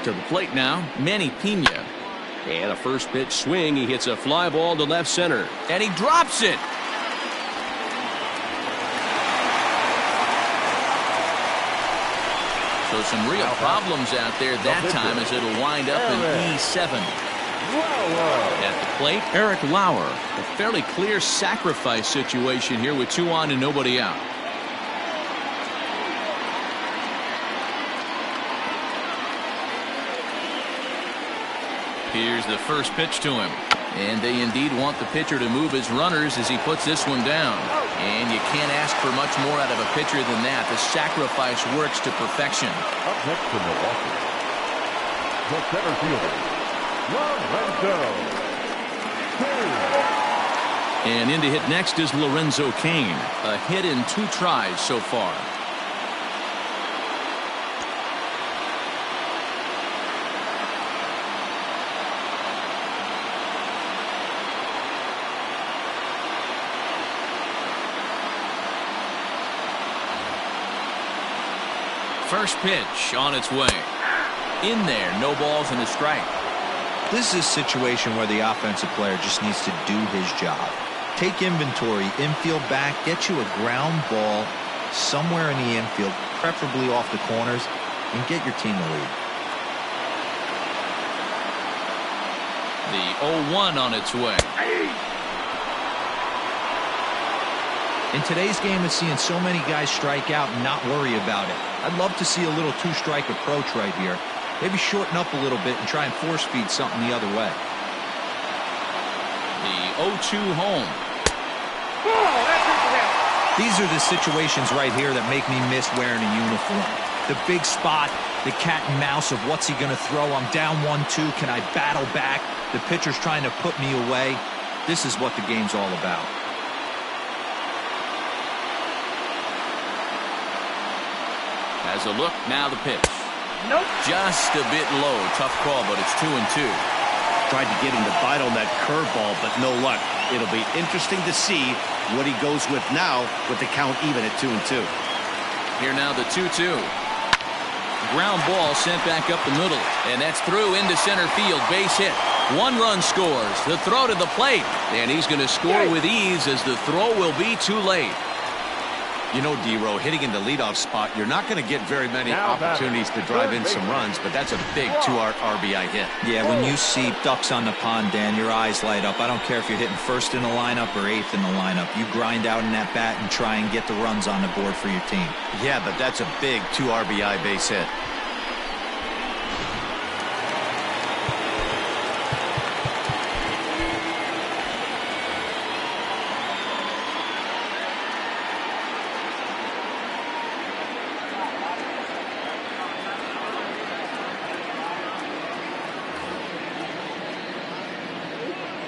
[SPEAKER 1] To the plate now, Manny Pena. And a first pitch swing. He hits a fly ball to left center. And he drops it. So some real problems out there that time as it'll wind up in E7. At the plate, Eric Lauer. A fairly clear sacrifice situation here with 2 on and nobody out. Here's the first pitch to him. And they indeed want the pitcher to move his runners as he puts this one down. And you can't ask for much more out of a pitcher than that. The sacrifice works to perfection.
[SPEAKER 3] Up next to Milwaukee, the center fielder, Lorenzo Cain.
[SPEAKER 1] And in to hit next is Lorenzo Cain. A hit in 2 tries so far. First pitch on its way. In there, no balls and a strike.
[SPEAKER 4] This is a situation where the offensive player just needs to do his job. Take inventory, infield back, get you a ground ball, somewhere in the infield, preferably off the corners, and get your team the lead.
[SPEAKER 1] The 0-1 on its way.
[SPEAKER 4] In today's game, it's seeing so many guys strike out and not worry about it. I'd love to see a little two-strike approach right here. Maybe shorten up a little bit and try and force-feed something the other way.
[SPEAKER 1] The 0-2 home.
[SPEAKER 4] These are the situations right here that make me miss wearing a uniform. The big spot, the cat and mouse of what's he going to throw. I'm down 1-2. Can I battle back? The pitcher's trying to put me away. This is what the game's all about.
[SPEAKER 1] Has a look, now the pitch.
[SPEAKER 5] Nope.
[SPEAKER 1] Just a bit low. Tough call, but it's 2-2.
[SPEAKER 2] Tried to get him to bite on that curveball, but no luck. It'll be interesting to see what he goes with now with the count even at 2-2.
[SPEAKER 1] Here now the 2-2. Ground ball sent back up the middle, and that's through into center field. Base hit. 1 run scores. The throw to the plate, and he's going to score with ease as the throw will be too late.
[SPEAKER 2] You know, D-Row, hitting in the leadoff spot, you're not going to get very many opportunities to drive in some runs, but that's a big 2 RBI hit.
[SPEAKER 4] Yeah, when you see ducks on the pond, Dan, your eyes light up. I don't care if you're hitting first in the lineup or 8th in the lineup. You grind out in that bat and try and get the runs on the board for your team.
[SPEAKER 2] Yeah, but that's a big 2 RBI base hit.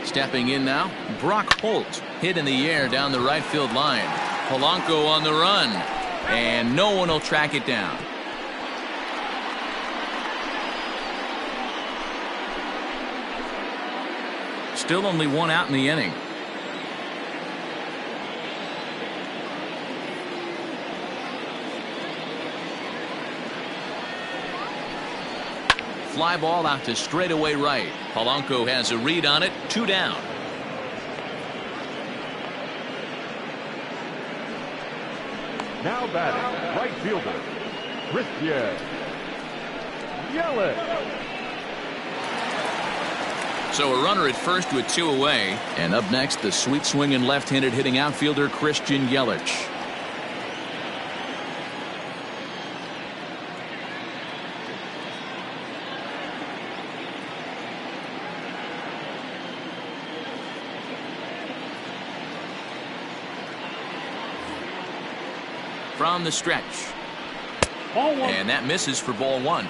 [SPEAKER 1] Stepping in now, Brock Holt. Hit in the air down the right field line. Polanco on the run, and no one will track it down. Still only 1 out in the inning. Fly ball out to straightaway right. Polanco has a read on it. 2 down.
[SPEAKER 3] Now batting, right fielder, Christian Yelich.
[SPEAKER 1] So a runner at first with 2 away. And up next, the sweet swinging left-handed hitting outfielder Christian Yelich. From the stretch.
[SPEAKER 5] Ball 1.
[SPEAKER 1] And that misses for ball 1.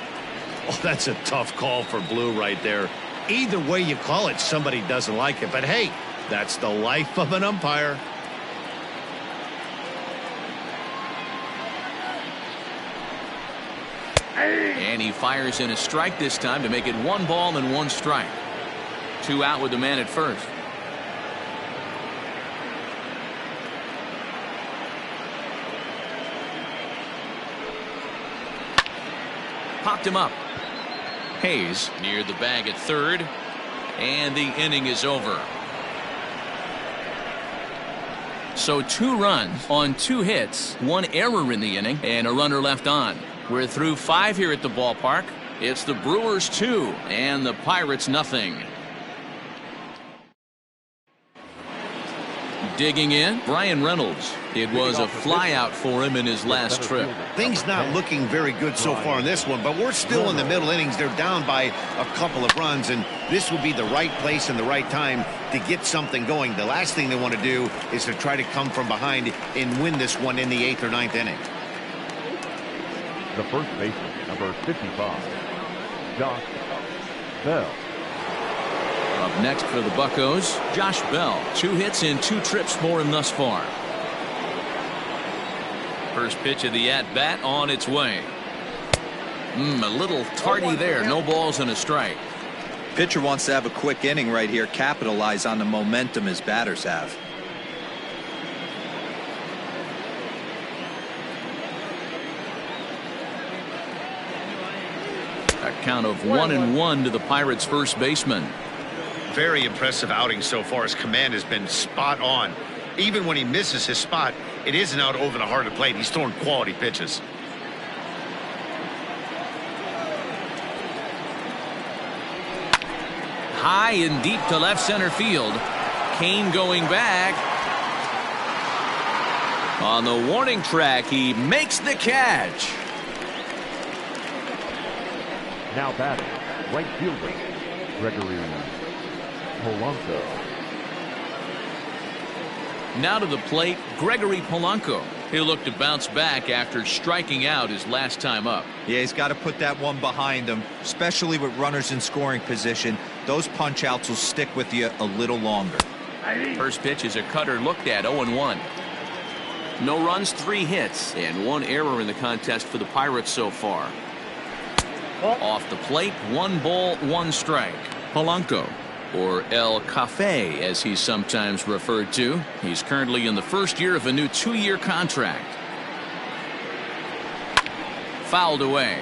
[SPEAKER 2] Oh, that's a tough call for Blue right there. Either way you call it, somebody doesn't like it. But hey, that's the life of an umpire.
[SPEAKER 1] And he fires in a strike this time to make it 1 ball and 1 strike. 2 out with the man at first. Popped him up. Hayes near the bag at third, and the inning is over. So 2 runs on 2 hits, 1 error in the inning, and a runner left on. We're through 5 here at the ballpark. It's the Brewers 2 and the Pirates nothing. Digging in, Brian Reynolds. It was a flyout for him in his last trip.
[SPEAKER 2] Things not looking very good so far in this one, but we're still in the middle innings. They're down by a couple of runs, and this would be the right place and the right time to get something going. The last thing they want to do is to try to come from behind and win this one in the 8th or 9th inning.
[SPEAKER 3] The first baseman, number 55, Josh Bell.
[SPEAKER 1] Up next for the Buccos, Josh Bell. 2 hits and 2 trips for him thus far. First pitch of the at-bat on its way. A little tardy there. No balls and a strike.
[SPEAKER 4] Pitcher wants to have a quick inning right here, capitalize on the momentum his batters have.
[SPEAKER 1] A count of 1-1 to the Pirates' first baseman.
[SPEAKER 2] Very impressive outing so far. His command has been spot on. Even when he misses his spot, it isn't out over the heart of the plate. He's throwing quality pitches.
[SPEAKER 1] High and deep to left center field. Kane going back. On the warning track, he makes the catch.
[SPEAKER 3] Now batting, right fielder, Gregory Polanco.
[SPEAKER 1] Now to the plate, Gregory Polanco. He'll look to bounce back after striking out his last time up.
[SPEAKER 4] Yeah, he's got to put that one behind him, especially with runners in scoring position. Those punch outs will stick with you a little longer.
[SPEAKER 1] First pitch is a cutter looked at, 0-1. No runs, 3 hits, and 1 error in the contest for the Pirates so far. Off the plate, 1 ball, 1 strike. Polanco, or El Cafe as he's sometimes referred to. He's currently in the first year of a new 2-year contract. Fouled away.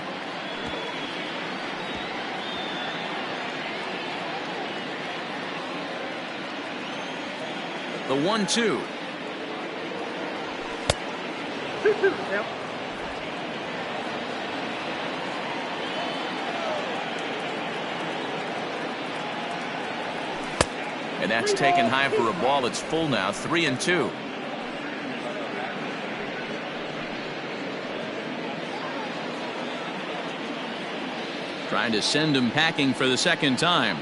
[SPEAKER 1] The 1-2.
[SPEAKER 5] Yep.
[SPEAKER 1] And that's taken high for a ball. It's full now, 3-2. Trying to send him packing for the second time.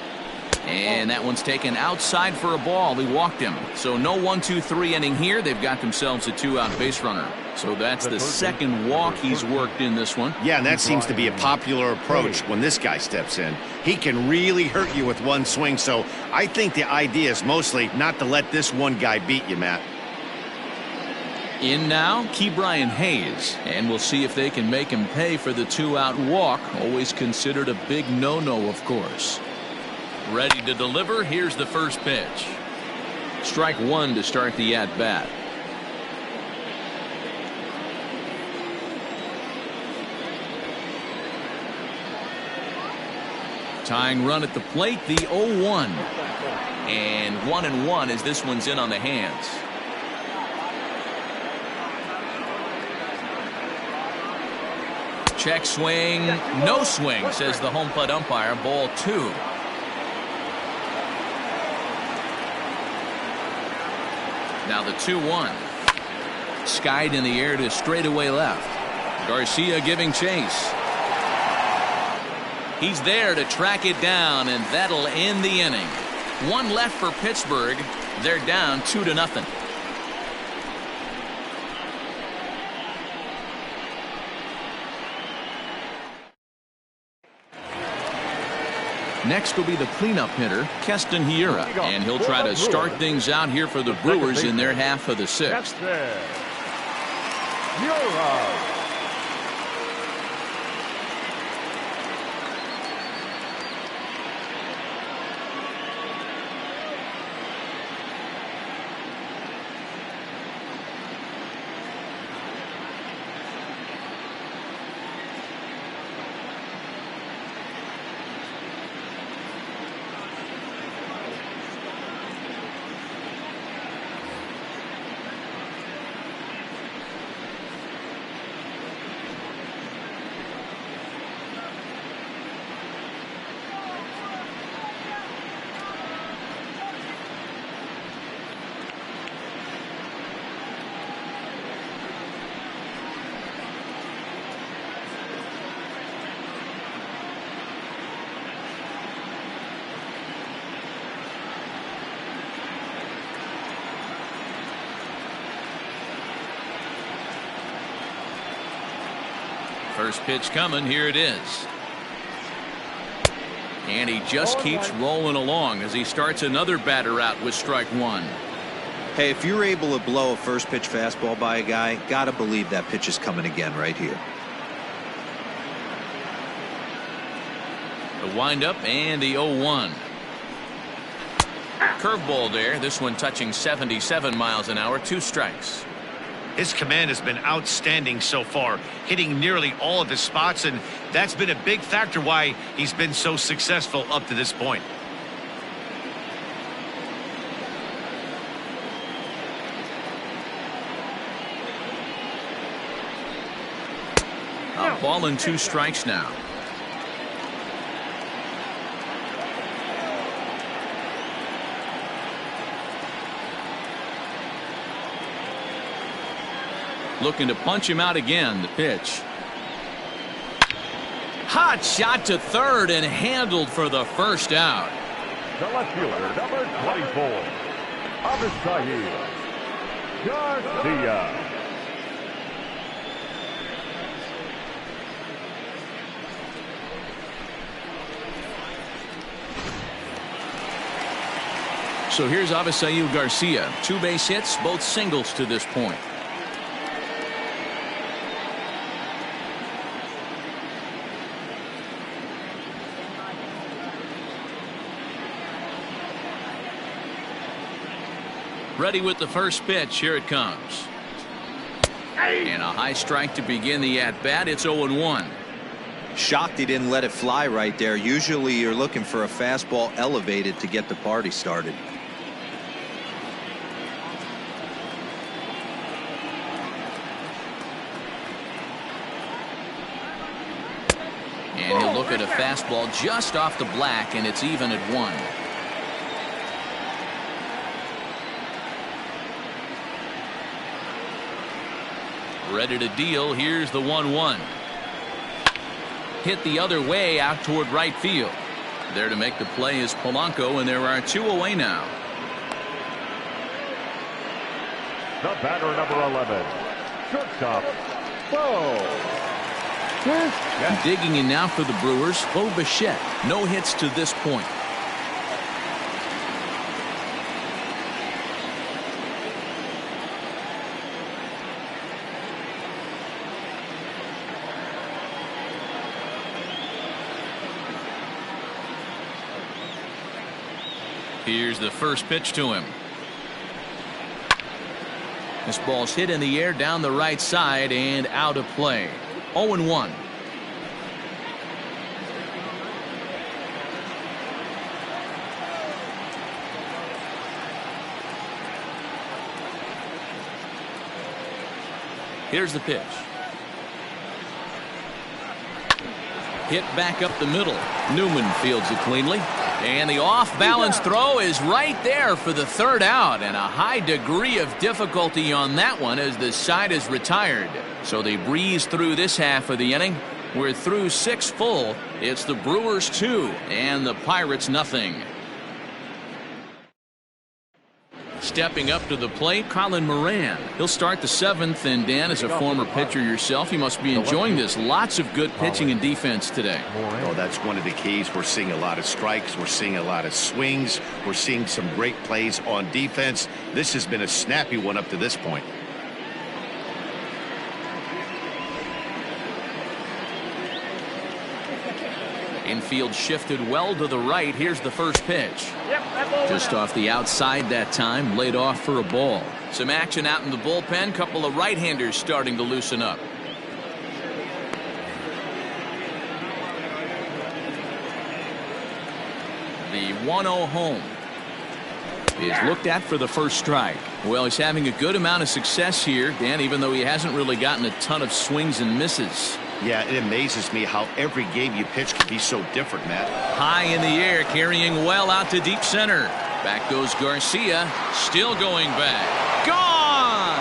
[SPEAKER 1] And that one's taken outside for a ball. He walked him. So no 1-2-3 inning here. They've got themselves a 2-out base runner. So that's the second walk he's worked in this one.
[SPEAKER 2] Yeah, and that seems to be a popular approach when this guy steps in. He can really hurt you with one swing. So I think the idea is mostly not to let this one guy beat you, Matt.
[SPEAKER 1] In now, Ke'Bryan Hayes. And we'll see if they can make him pay for the 2-out walk. Always considered a big no-no, of course. Ready to deliver. Here's the first pitch. Strike 1 to start the at-bat. Tying run at the plate, the 0-1. And 1-1 as this one's in on the hands. Check swing, no swing, says the home plate umpire. Ball 2. Now the 2-1. Skied in the air to straightaway left. Garcia giving chase. He's there to track it down, and that'll end the inning. 1 left for Pittsburgh. They're down 2-0. Next will be the cleanup hitter, Keston Hiura, and he'll try to start things out here for the Brewers in their half of the 6th. First pitch coming. Here it is. And he just keeps rolling along as he starts another batter out with strike 1.
[SPEAKER 4] Hey, if you're able to blow a first pitch fastball by a guy, gotta believe that pitch is coming again right here.
[SPEAKER 1] The windup and the 0-1. Curveball there. This one touching 77 miles an hour. 2 strikes.
[SPEAKER 2] His command has been outstanding so far, hitting nearly all of his spots, and that's been a big factor why he's been so successful up to this point.
[SPEAKER 1] Ball and 2 strikes now. Looking to punch him out again. The pitch. Hot shot to third and handled for the first out.
[SPEAKER 3] The left fielder, number 24, Avisail Garcia.
[SPEAKER 1] So here's Avisail Garcia. 2 base hits, both singles to this point. Ready with the first pitch. Here it comes. And a high strike to begin the at-bat. It's 0-1.
[SPEAKER 4] Shocked he didn't let it fly right there. Usually you're looking for a fastball elevated to get the party started.
[SPEAKER 1] And he'll look at a fastball just off the black, and it's even at 1. Ready to deal. Here's the 1-1. Hit the other way out toward right field. There to make the play is Polanco, and there are 2 away now.
[SPEAKER 3] The batter, number 11, shortstop, Bo.
[SPEAKER 1] Digging in now for the Brewers, Bo Bichette. No hits to this point. Here's the first pitch to him. This ball's hit in the air down the right side and out of play. 0-1. Here's the pitch. Hit back up the middle. Newman fields it cleanly. And the off-balance throw is right there for the third out, and a high degree of difficulty on that one as the side is retired. So they breeze through this half of the inning. We're through 6 full. It's the Brewers 2 and the Pirates nothing. Stepping up to the plate, Colin Moran. He'll start the 7th, and Dan, as a former pitcher yourself, you must be enjoying this. Lots of good pitching and defense today.
[SPEAKER 2] Oh, that's one of the keys. We're seeing a lot of strikes. We're seeing a lot of swings. We're seeing some great plays on defense. This has been a snappy one up to this point.
[SPEAKER 1] Infield shifted well to the right. Here's the first pitch. Just off the outside that time, laid off for a ball. Some action out in the bullpen. Couple of right-handers starting to loosen up. The 1-0 home is looked at for the first strike. Well, he's having a good amount of success here, Dan, even though he hasn't really gotten a ton of swings and misses.
[SPEAKER 2] Yeah, it amazes me how every game you pitch can be so different, Matt.
[SPEAKER 1] High in the air, carrying well out to deep center. Back goes Garcia, still going back. Gone!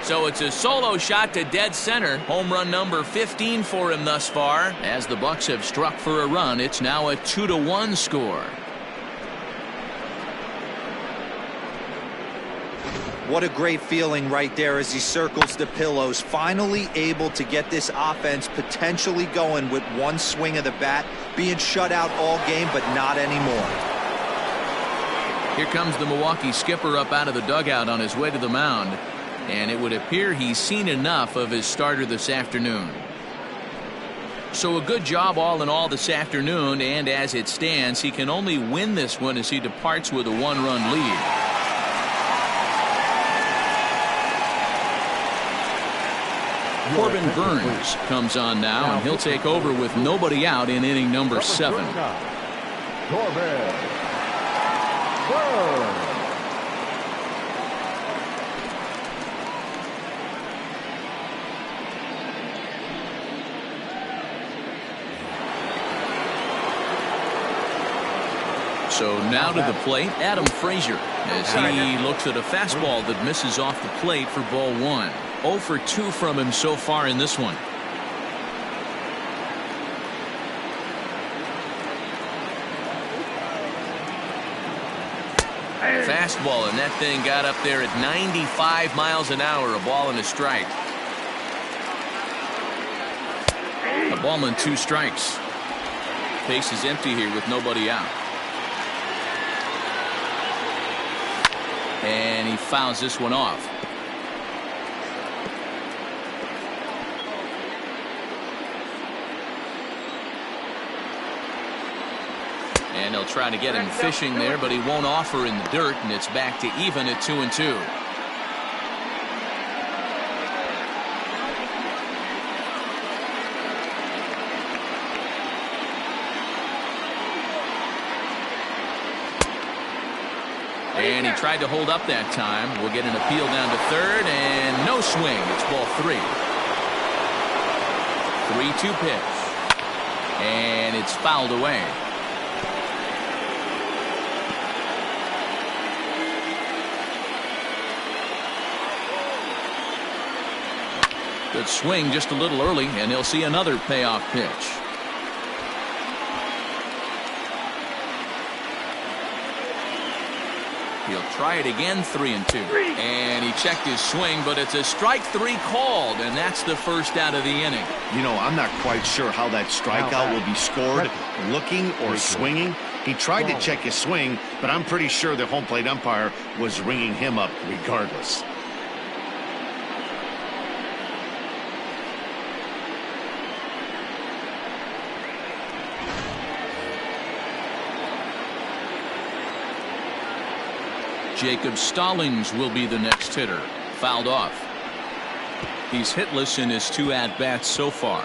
[SPEAKER 1] So it's a solo shot to dead center. Home run number 15 for him thus far. As the Bucks have struck for a run, it's now a 2-1 score.
[SPEAKER 4] What a great feeling right there as he circles the pillows. Finally able to get this offense potentially going with one swing of the bat. Being shut out all game, but not anymore.
[SPEAKER 1] Here comes the Milwaukee skipper up out of the dugout on his way to the mound. And it would appear he's seen enough of his starter this afternoon. So a good job all in all this afternoon, and as it stands, he can only win this one as he departs with a 1-run lead. Corbin Burns comes on now, and he'll take over with nobody out in inning number 7.
[SPEAKER 3] Corbin Burns.
[SPEAKER 1] So now to the plate, Adam Frazier, as he looks at a fastball that misses off the plate for ball 1. 0 for 2 from him so far in this one. Fastball, and that thing got up there at 95 miles an hour. A ball and a strike. A ball and 2 strikes. Base is empty here with nobody out. And he fouls this one off. And he'll try to get him fishing there, but he won't offer in the dirt, and it's back to even at 2-2. And he tried to hold up that time. We'll get an appeal down to third, and no swing. It's ball 3. 3-2 pitch. And it's fouled away. Good swing just a little early, and he'll see another payoff pitch. He'll try it again, 3-2. And he checked his swing, but it's a strike 3 called, and that's the first out of the inning.
[SPEAKER 2] You know, I'm not quite sure how that strikeout will be scored, looking or swinging. He tried to check his swing, but I'm pretty sure the home plate umpire was ringing him up regardless.
[SPEAKER 1] Jacob Stallings will be the next hitter. Fouled off. He's hitless in his 2 at-bats so far.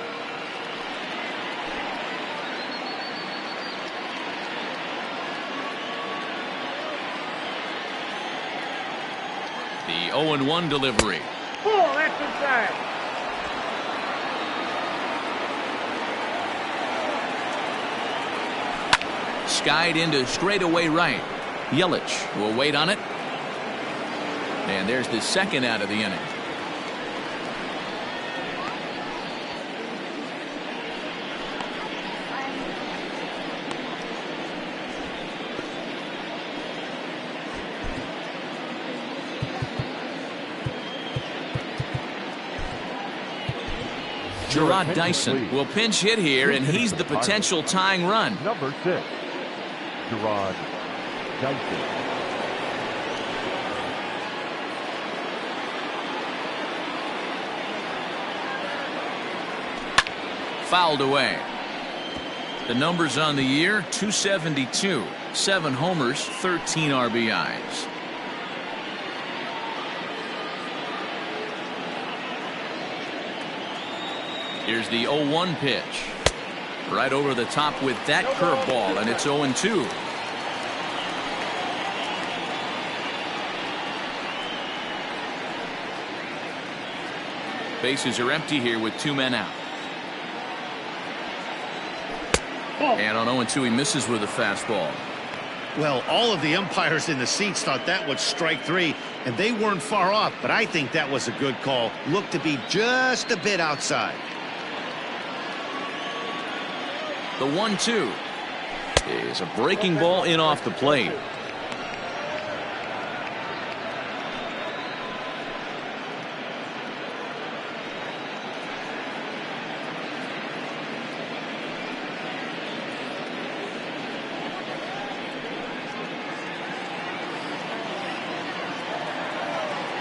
[SPEAKER 1] The 0-1 delivery.
[SPEAKER 5] Ball, that's inside.
[SPEAKER 1] Skied into straightaway right. Yelich will wait on it. And there's the second out of the inning. Gerard Dyson will pinch hit here, and he's the potential tying run.
[SPEAKER 3] Number 6, Gerard Dyson.
[SPEAKER 1] Fouled away. The numbers on the year: 272, 7 homers, 13 RBIs. Here's the 0-1 pitch. Right over the top with that curveball, and it's 0-2. Bases are empty here with 2 men out. And on 0-2, he misses with a fastball.
[SPEAKER 2] Well, all of the umpires in the seats thought that was strike 3, and they weren't far off, but I think that was a good call. Looked to be just a bit outside.
[SPEAKER 1] The 1-2 is a breaking ball in off the plate.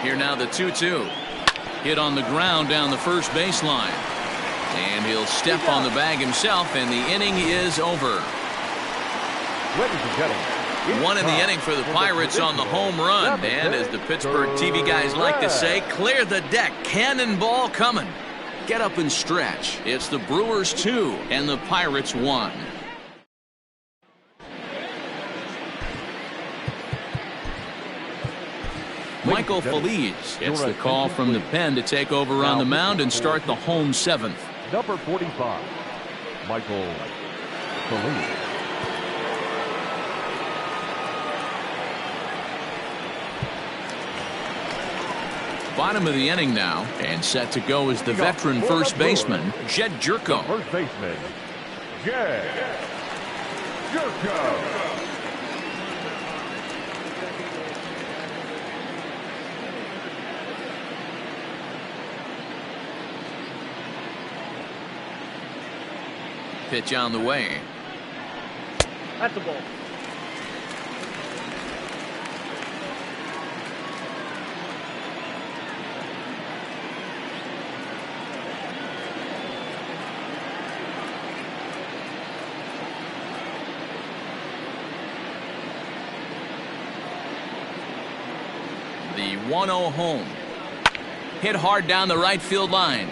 [SPEAKER 1] Here now the 2-2. Hit on the ground down the first baseline. And he'll step on the bag himself, and the inning is over.
[SPEAKER 3] Ladies and gentlemen,
[SPEAKER 1] One in the inning for the Pirates on the home run. And as the Pittsburgh TV guys like to say, clear the deck. Cannonball coming. Get up and stretch. It's the Brewers 2 and the Pirates 1. Michael Feliz gets the call from the pen to take over on the mound and start the home 7th.
[SPEAKER 3] Number 45, Michael Feliz.
[SPEAKER 1] bottom of the inning now, and set to go is the veteran first baseman, Jed Jerko.
[SPEAKER 3] First baseman, Jed Jerko.
[SPEAKER 1] Pitch on the way.
[SPEAKER 5] That's a ball.
[SPEAKER 1] The 1-0 home. Hit hard down the right field line,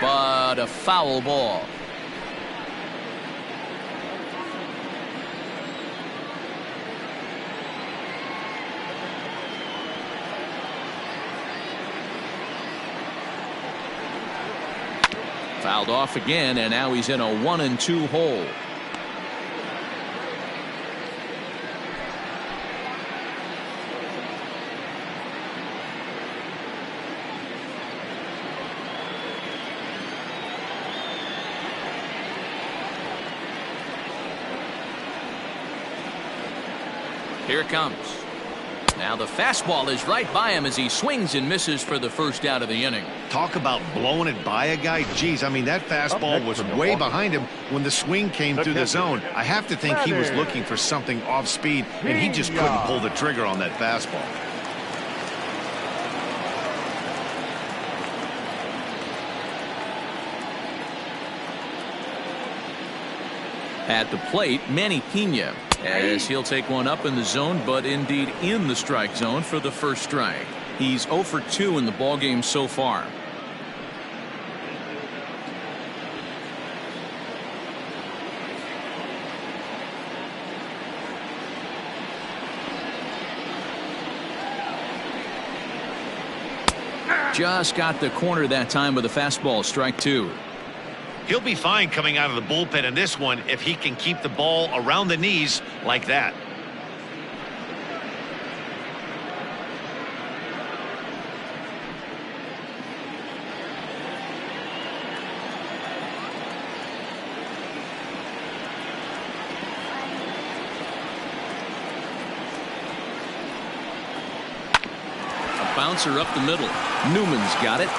[SPEAKER 1] but a foul ball. Fouled off again, and now he's in a 1-2 hole. Here it comes. Now the fastball is right by him as he swings and misses for the first out of the inning.
[SPEAKER 2] Talk about blowing it by a guy. Geez, I mean, that fastball was way behind him when the swing came through the zone. I have to think he was looking for something off speed, and he just couldn't pull the trigger on that fastball.
[SPEAKER 1] At the plate, Manny Pena, as he'll take one up in the zone, but indeed in the strike zone for the first strike. He's 0 for 2 in the ballgame so far. Just got the corner that time with a fastball, strike 2.
[SPEAKER 2] He'll be fine coming out of the bullpen in this one if he can keep the ball around the knees like that.
[SPEAKER 1] A bouncer up the middle. Newman's got it.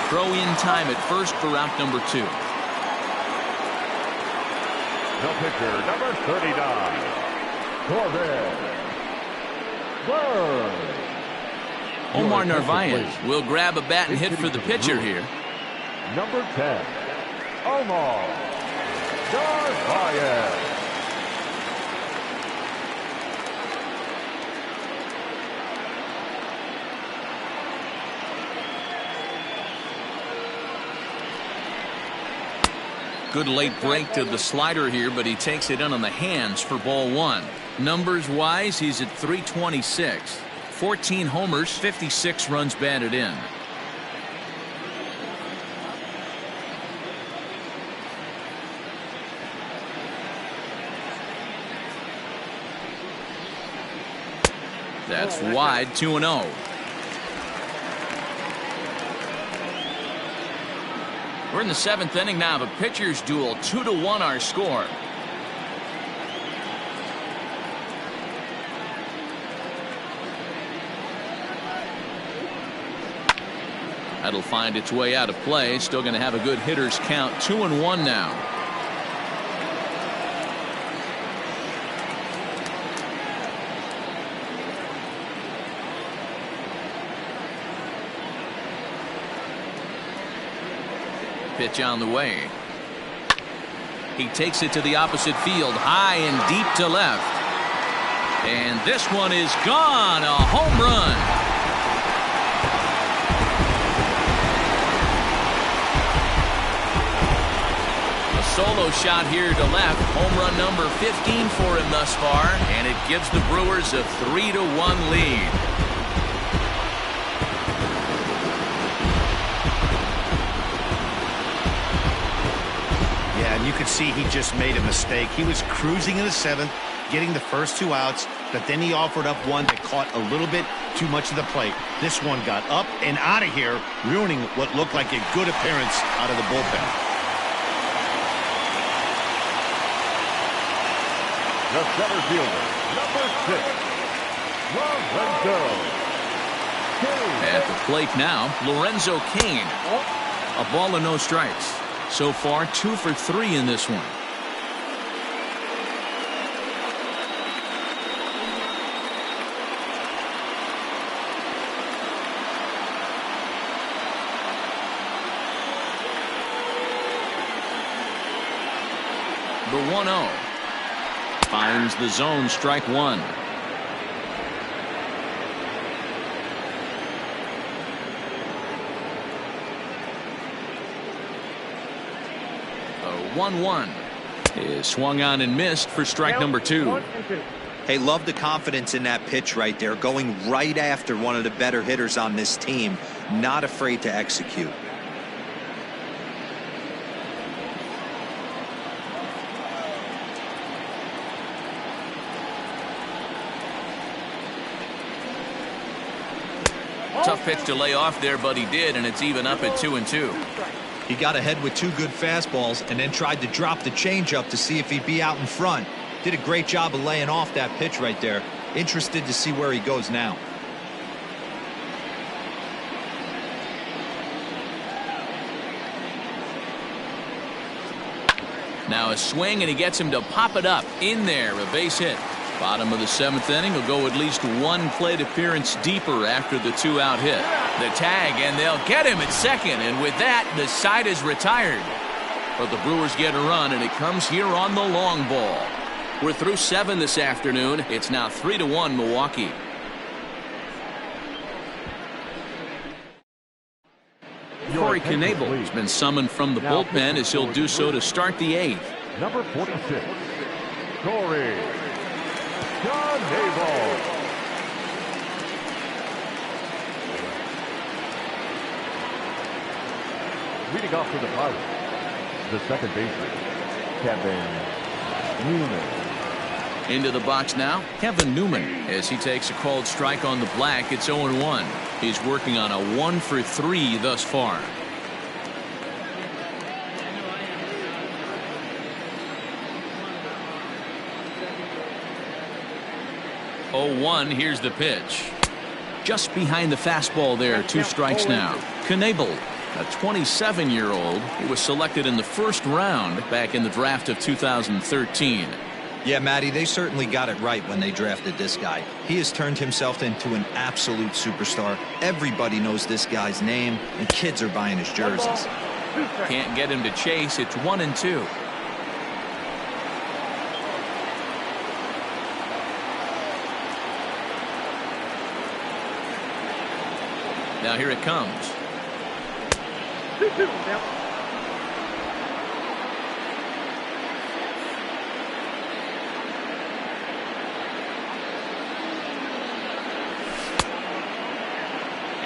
[SPEAKER 1] Throw in time at first for out number 2.
[SPEAKER 3] The pitcher, number 39, Corbin Burns.
[SPEAKER 1] Omar Narvaez will grab a bat and hit for the pitcher here.
[SPEAKER 3] Number 10, Omar Narvaez.
[SPEAKER 1] Good late break to the slider here, but he takes it in on the hands for ball 1. Numbers wise, he's at 326. 14 homers, 56 runs batted in. That's wide, 2-0. We're in the 7th inning now. The pitchers duel, 2-1 our score. That'll find its way out of play. Still going to have a good hitter's count. 2-1 now. Pitch on the way. He takes it to the opposite field, high and deep to left. And this one is gone. A home run. A solo shot here to left. Home run number 15 for him thus far, and it gives the Brewers a 3-1 lead.
[SPEAKER 2] You could see he just made a mistake. He was cruising in the 7th, getting the first 2 outs, but then he offered up one that caught a little bit too much of the plate. This one got up and out of here, ruining what looked like a good appearance out of the bullpen.
[SPEAKER 3] The center fielder, number 6, Lorenzo.
[SPEAKER 1] At the plate now, Lorenzo Cain. A ball and no strikes. So far, 2 for 3 in this one. The 1-0. Finds the zone, strike one. The 1-1 is swung on and missed for strike number 2.
[SPEAKER 4] Hey, love the confidence in that pitch right there, going right after one of the better hitters on this team, not afraid to execute.
[SPEAKER 1] Tough pitch to lay off there, but he did, and it's even up at 2-2.
[SPEAKER 4] He got ahead with 2 good fastballs and then tried to drop the changeup to see if he'd be out in front. Did a great job of laying off that pitch right there. Interested to see where he goes now.
[SPEAKER 1] Now a swing, and he gets him to pop it up in there. A base hit. Bottom of the 7th inning will go at least 1 plate appearance deeper after the 2-out hit. The tag, and they'll get him at second, and with that, the side is retired. But the Brewers get a run, and it comes here on the long ball. We're through 7 this afternoon. It's now 3-1 Milwaukee. Corey Knebel has been summoned from the bullpen as he'll do so to start the 8th.
[SPEAKER 3] Number 46, Corey Knebel. Leading off for the Pirates, the second baseman, Kevin Newman.
[SPEAKER 1] Into the box now, Kevin Newman, as he takes a called strike on the black. It's 0-1. He's working on a 1 for 3 thus far. Oh, here's the pitch. Just behind the fastball there. 2 strikes now. Knebel, a 27-year-old. He was selected in the 1st round back in the draft of 2013.
[SPEAKER 4] Yeah, Matty, they certainly got it right when they drafted this guy. He has turned himself into an absolute superstar. Everybody knows this guy's name, and kids are buying his jerseys.
[SPEAKER 1] Can't get him to chase. It's 1-2. Now here it comes.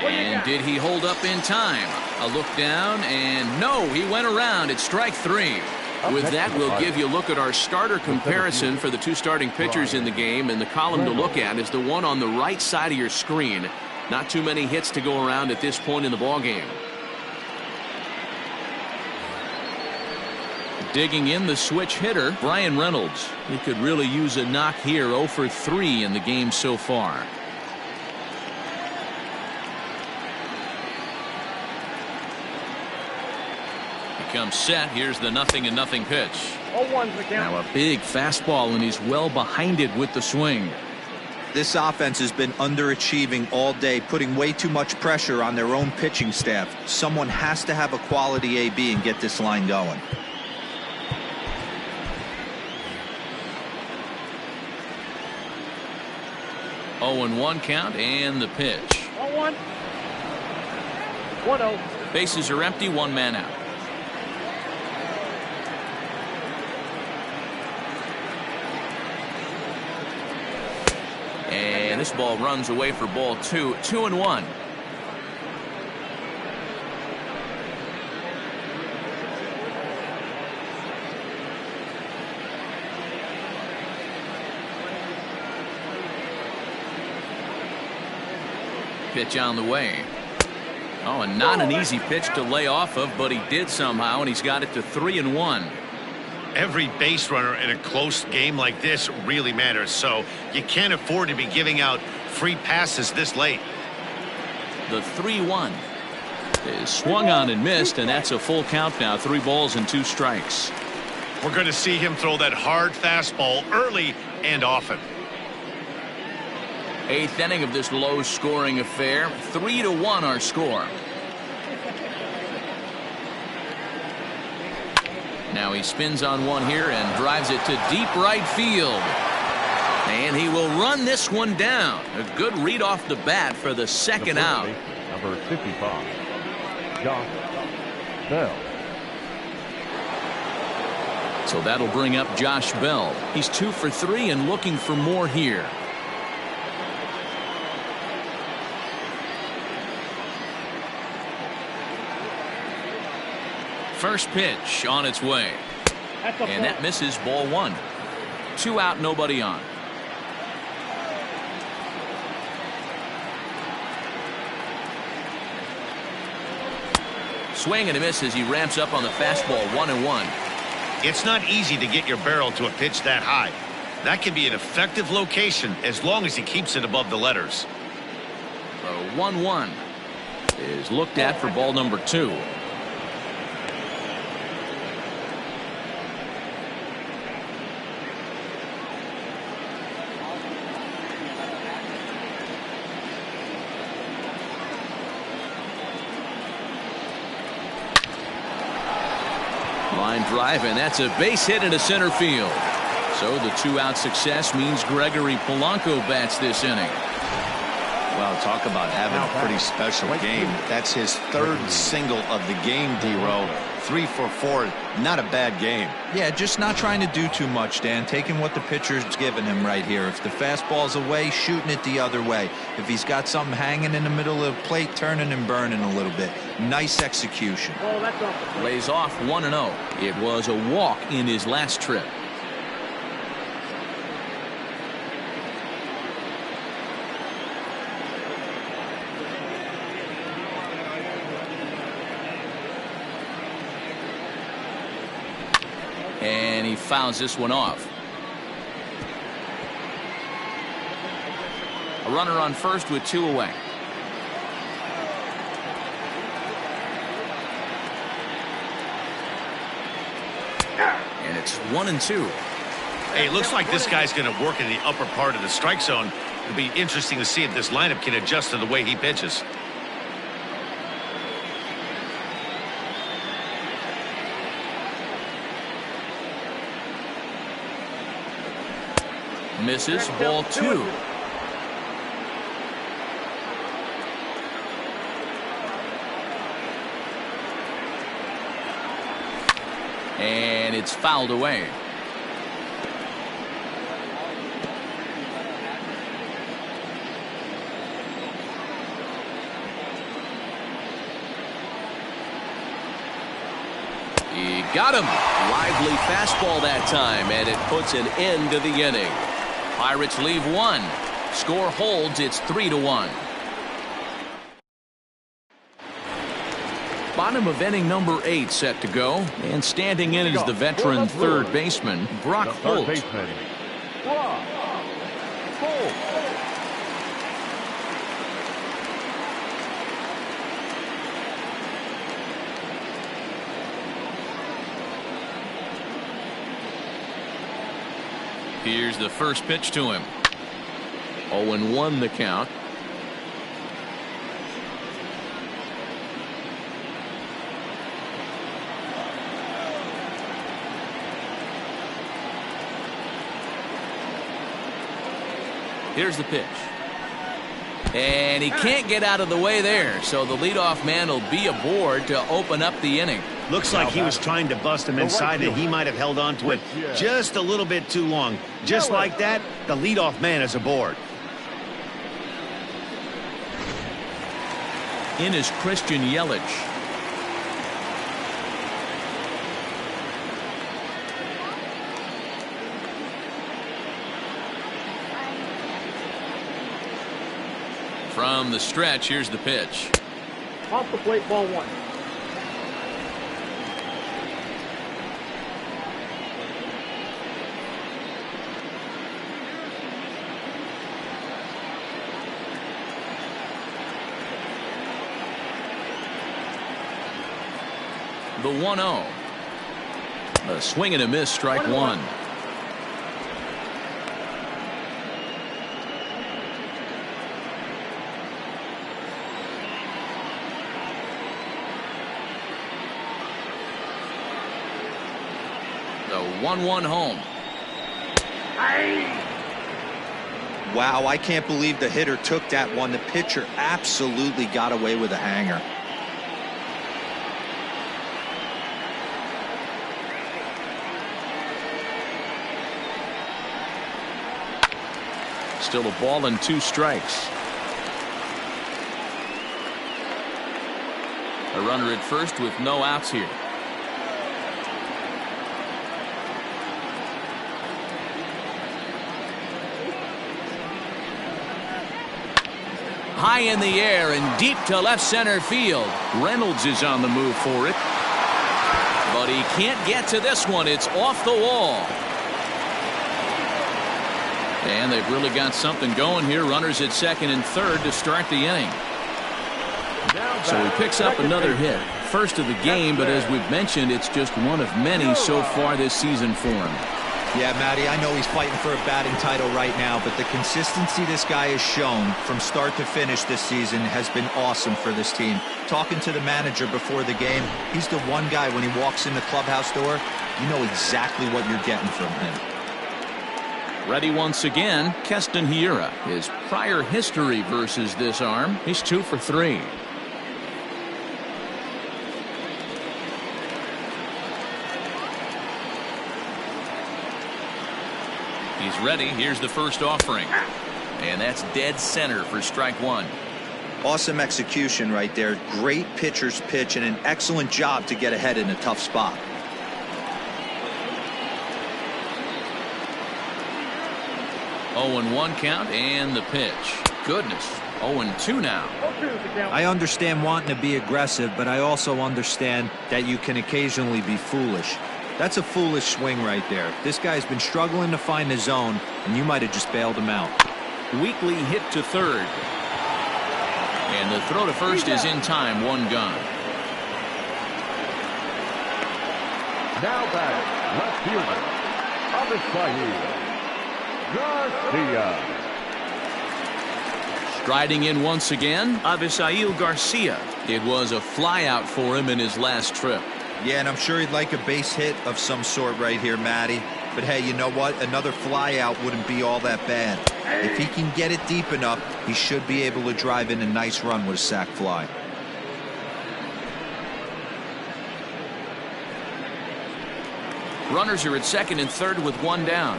[SPEAKER 1] And did he hold up in time? A look down, and no, he went around. It's strike 3. With that, we'll give you a look at our starter comparison for the 2 starting pitchers in the game, and the column to look at is the one on the right side of your screen. Not too many hits to go around at this point in the ballgame. Digging in, the switch hitter, Brian Reynolds. He could really use a knock here. 0 for 3 in the game so far. He comes set. Here's the 0-0 pitch. Now a big fastball, and he's well behind it with the swing.
[SPEAKER 4] This offense has been underachieving all day, putting way too much pressure on their own pitching staff. Someone has to have a quality AB and get this line going.
[SPEAKER 1] Oh, 1 count, and the pitch.
[SPEAKER 5] 1-1. 1-0.
[SPEAKER 1] Bases are empty, 1 man out. And this ball runs away for ball 2. 2-1. pitch on the way. Oh, and not an easy pitch to lay off of, but he did somehow, and he's got it to 3-1.
[SPEAKER 2] Every base runner in a close game like this really matters, so you can't afford to be giving out free passes this late.
[SPEAKER 1] The 3-1 is swung on and missed, and that's a full count now. 3 balls and 2 strikes.
[SPEAKER 2] We're going to see him throw that hard fastball early and often.
[SPEAKER 1] 8th inning of this low-scoring affair. 3-1 our score. Now he spins on one here and drives it to deep right field. And he will run this one down. A good read off the bat for the second out.
[SPEAKER 3] Number 55, Josh Bell.
[SPEAKER 1] So that'll bring up Josh Bell. He's 2 for 3 and looking for more here. First pitch on its way. And that misses, ball 1. 2 out, nobody on. Swing and a miss as he ramps up on the fastball. 1-1.
[SPEAKER 2] It's not easy to get your barrel to a pitch that high. That can be an effective location as long as he keeps it above the letters.
[SPEAKER 1] The 1-1 is looked at for ball number 2. Line drive, and that's a base hit into center field. So the 2-out success means Gregory Polanco bats this inning.
[SPEAKER 2] Well, talk about having a pretty special game. That's his 3rd single of the game, D-Row. 3 for 4. Not a bad game.
[SPEAKER 4] Yeah, just not trying to do too much, Dan. Taking what the pitcher's giving him right here. If the fastball's away, shooting it the other way. If he's got something hanging in the middle of the plate, turning and burning a little bit. Nice execution.
[SPEAKER 1] Lays off 1-0. It was a walk in his last trip. And he fouls this one off. A runner on first with 2 away. And it's 1-2.
[SPEAKER 2] Hey, it looks like this guy's going to work in the upper part of the strike zone. It'll be interesting to see if this lineup can adjust to the way he pitches.
[SPEAKER 1] Misses, ball 2. And it's fouled away. He got him. Lively fastball that time, and it puts an end to the inning. Pirates leave 1. Score holds. It's 3-1. Bottom of inning number 8 set to go, and standing in is the veteran third baseman Brock Holt. Here's the first pitch to him. 0-1 the count. Here's the pitch. And he can't get out of the way there, so the leadoff man will be aboard to open up the inning.
[SPEAKER 2] Looks like he was trying to bust him inside, and he might have held on to it just a little bit too long. Just like that, the leadoff man is aboard.
[SPEAKER 1] In is Christian Yelich. From the stretch, here's the pitch.
[SPEAKER 5] Off the plate, ball 1.
[SPEAKER 1] The 1-0. A swing and a miss, strike 1. The 1-1 home.
[SPEAKER 4] Wow, I can't believe the hitter took that one. The pitcher absolutely got away with a hanger.
[SPEAKER 1] Still a ball and 2 strikes. A runner at first with no outs here. High in the air and deep to left center field. Reynolds is on the move for it. But he can't get to this one. It's off the wall. And they've really got something going here. Runners at second and third to start the inning. So he picks up another hit. First of the game, but as we've mentioned, it's just one of many so far this season for him.
[SPEAKER 4] Yeah, Matty, I know he's fighting for a batting title right now, but the consistency this guy has shown from start to finish this season has been awesome for this team. Talking to the manager before the game, he's the one guy when he walks in the clubhouse door, you know exactly what you're getting from him.
[SPEAKER 1] Ready once again, Keston Hiura. His prior history versus this arm, he's 2 for 3. He's ready. Here's the first offering. And that's dead center for strike 1.
[SPEAKER 4] Awesome execution right there. Great pitcher's pitch and an excellent job to get ahead in a tough spot.
[SPEAKER 1] Oh, 0-1 count and the pitch. Goodness. 0-2 now.
[SPEAKER 4] I understand wanting to be aggressive, but I also understand that you can occasionally be foolish. That's a foolish swing right there. This guy's been struggling to find the zone, and you might have just bailed him out.
[SPEAKER 1] Weekly hit to third. And the throw to first is in time. 1 gone.
[SPEAKER 3] Now batting, left fielder, Garcia.
[SPEAKER 1] Striding in once again, Avisail Garcia. It was a flyout for him in his last trip.
[SPEAKER 4] Yeah, and I'm sure he'd like a base hit of some sort right here, Matty. But hey, you know what? Another flyout wouldn't be all that bad. If he can get it deep enough, he should be able to drive in a nice run with a sac fly.
[SPEAKER 1] Runners are at second and third with 1 down.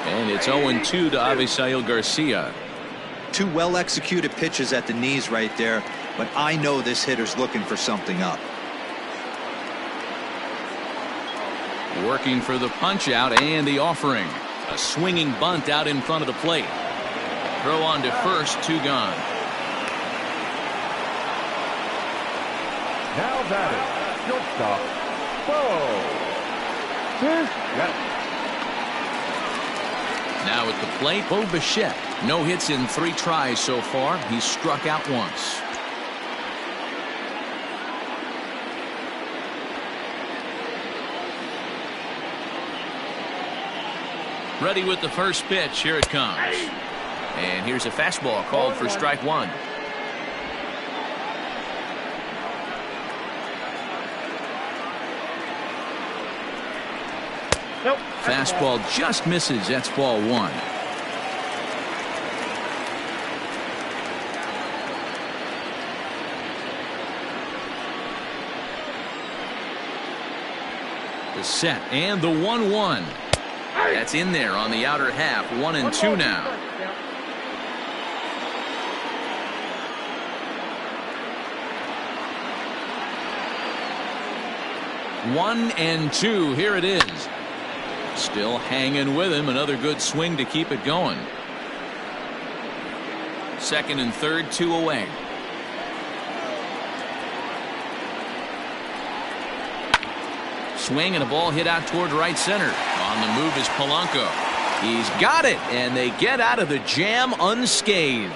[SPEAKER 1] And it's 0-2 to Avisail Garcia.
[SPEAKER 4] 2 well-executed pitches at the knees right there, but I know this hitter's looking for something up.
[SPEAKER 1] Working for the punch out and the offering. A swinging bunt out in front of the plate. Throw on to first, 2 gone.
[SPEAKER 3] Now batting, shortstop, Bo.
[SPEAKER 1] Now at the plate, Bo Bichette. No hits in 3 tries so far. He's struck out once. Ready with the first pitch. Here it comes. And here's a fastball called for strike 1.
[SPEAKER 5] Nope.
[SPEAKER 1] Fastball just misses. That's ball 1. The set and the 1-1. That's in there on the outer half. 1-2 now. 1-2. Here it is. Still hanging with him. Another good swing to keep it going. Second and third, 2 away. Swing and a ball hit out toward right center. On the move is Polanco. He's got it, and they get out of the jam unscathed.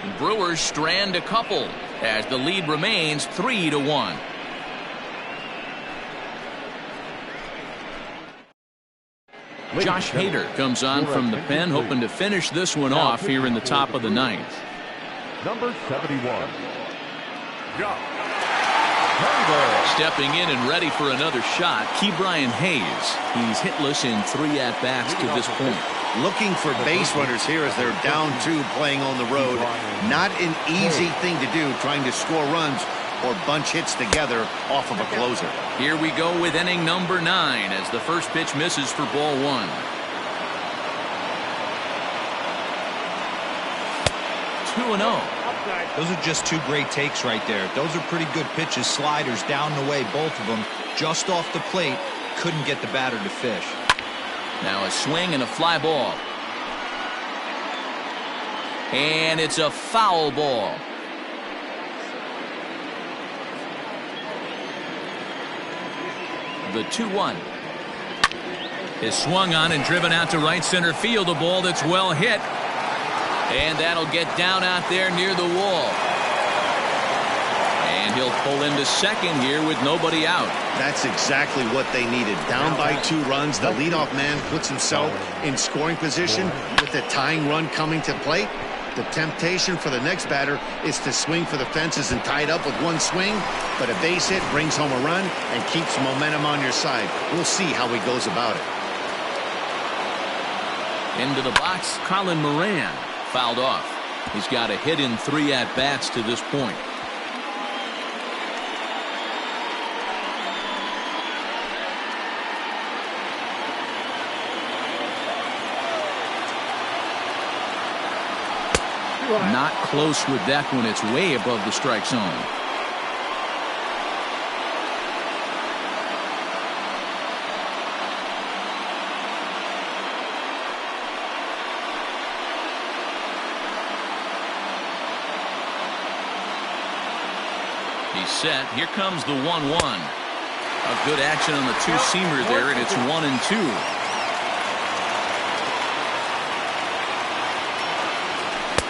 [SPEAKER 1] The Brewers strand a couple as the lead remains 3-1. Josh Hader comes on from the pen, hoping to finish this one off here in the top of the ninth.
[SPEAKER 3] Number 71. Josh Hader.
[SPEAKER 1] Stepping in and ready for another shot, Ke'Bryan Hayes. He's hitless in 3 at-bats to this point.
[SPEAKER 2] Looking for base runners here as they're down 2 playing on the road. Not an easy thing to do, trying to score runs or bunch hits together off of a closer.
[SPEAKER 1] Here we go with inning number 9 as the first pitch misses for ball 1. 2-0.
[SPEAKER 4] Those are just 2 great takes right there. Those are pretty good pitches. Sliders down the way, both of them. Just off the plate. Couldn't get the batter to fish.
[SPEAKER 1] Now a swing and a fly ball. And it's a foul ball. The 2-1 is swung on and driven out to right center field. A ball that's well hit. And that'll get down out there near the wall. And he'll pull into second here with nobody out.
[SPEAKER 2] That's exactly what they needed. Down by 2 runs, the leadoff man puts himself in scoring position with the tying run coming to plate. The temptation for the next batter is to swing for the fences and tie it up with 1 swing, but a base hit brings home a run and keeps momentum on your side. We'll see how he goes about it.
[SPEAKER 1] Into the box, Colin Moran. Fouled off. He's got a hit in 3 at-bats to this point. Not close with that one. It's way above the strike zone. He's set. Here comes the 1-1. A good action on the 2-seamer there, and it's 1-2.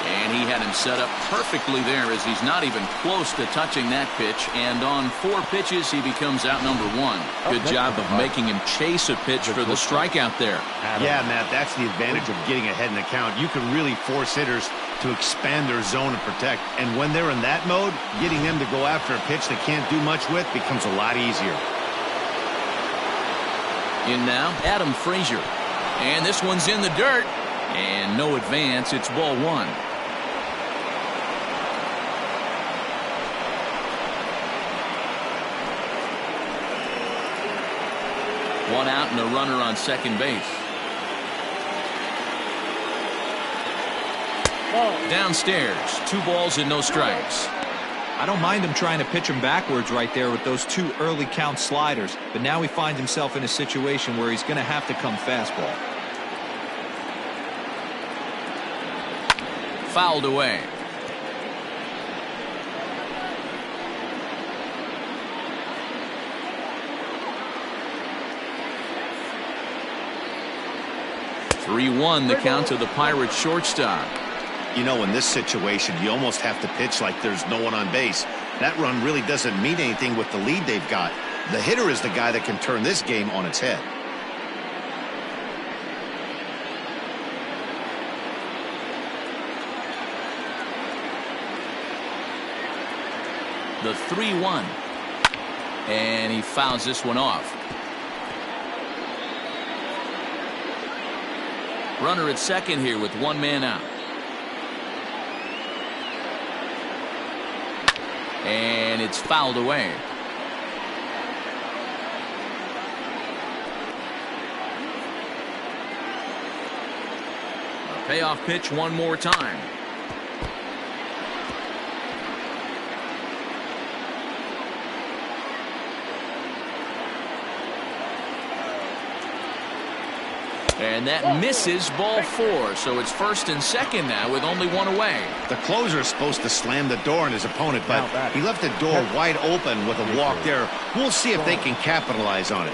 [SPEAKER 1] And he had him set up perfectly there as he's not even close to touching that pitch. And on 4 pitches, he becomes out number 1. Good job of making him chase a pitch for the strikeout there.
[SPEAKER 2] Yeah, Matt, that's the advantage of getting ahead in the count. You can really force hitters to expand their zone and protect. And when they're in that mode, getting them to go after a pitch they can't do much with becomes a lot easier.
[SPEAKER 1] In now, Adam Frazier. And this one's in the dirt. And no advance. It's ball 1. One out and a runner on second base. Downstairs, 2 balls and no strikes.
[SPEAKER 4] I don't mind him trying to pitch him backwards right there with those 2 early count sliders, but now he finds himself in a situation where he's going to have to come fastball.
[SPEAKER 1] Fouled away. (3-1) the count to the Pirates shortstop.
[SPEAKER 2] You know, in this situation, you almost have to pitch like there's no one on base. That run really doesn't mean anything with the lead they've got. The hitter is the guy that can turn this game on its head.
[SPEAKER 1] The 3-1. And he fouls this one off. Runner at second here with 1 man out. And it's fouled away. A payoff pitch one more time. And that misses ball 4. So it's 1st and 2nd now with only 1 away.
[SPEAKER 2] The closer is supposed to slam the door on his opponent, but he left the door wide open with a walk there. We'll see if they can capitalize on it.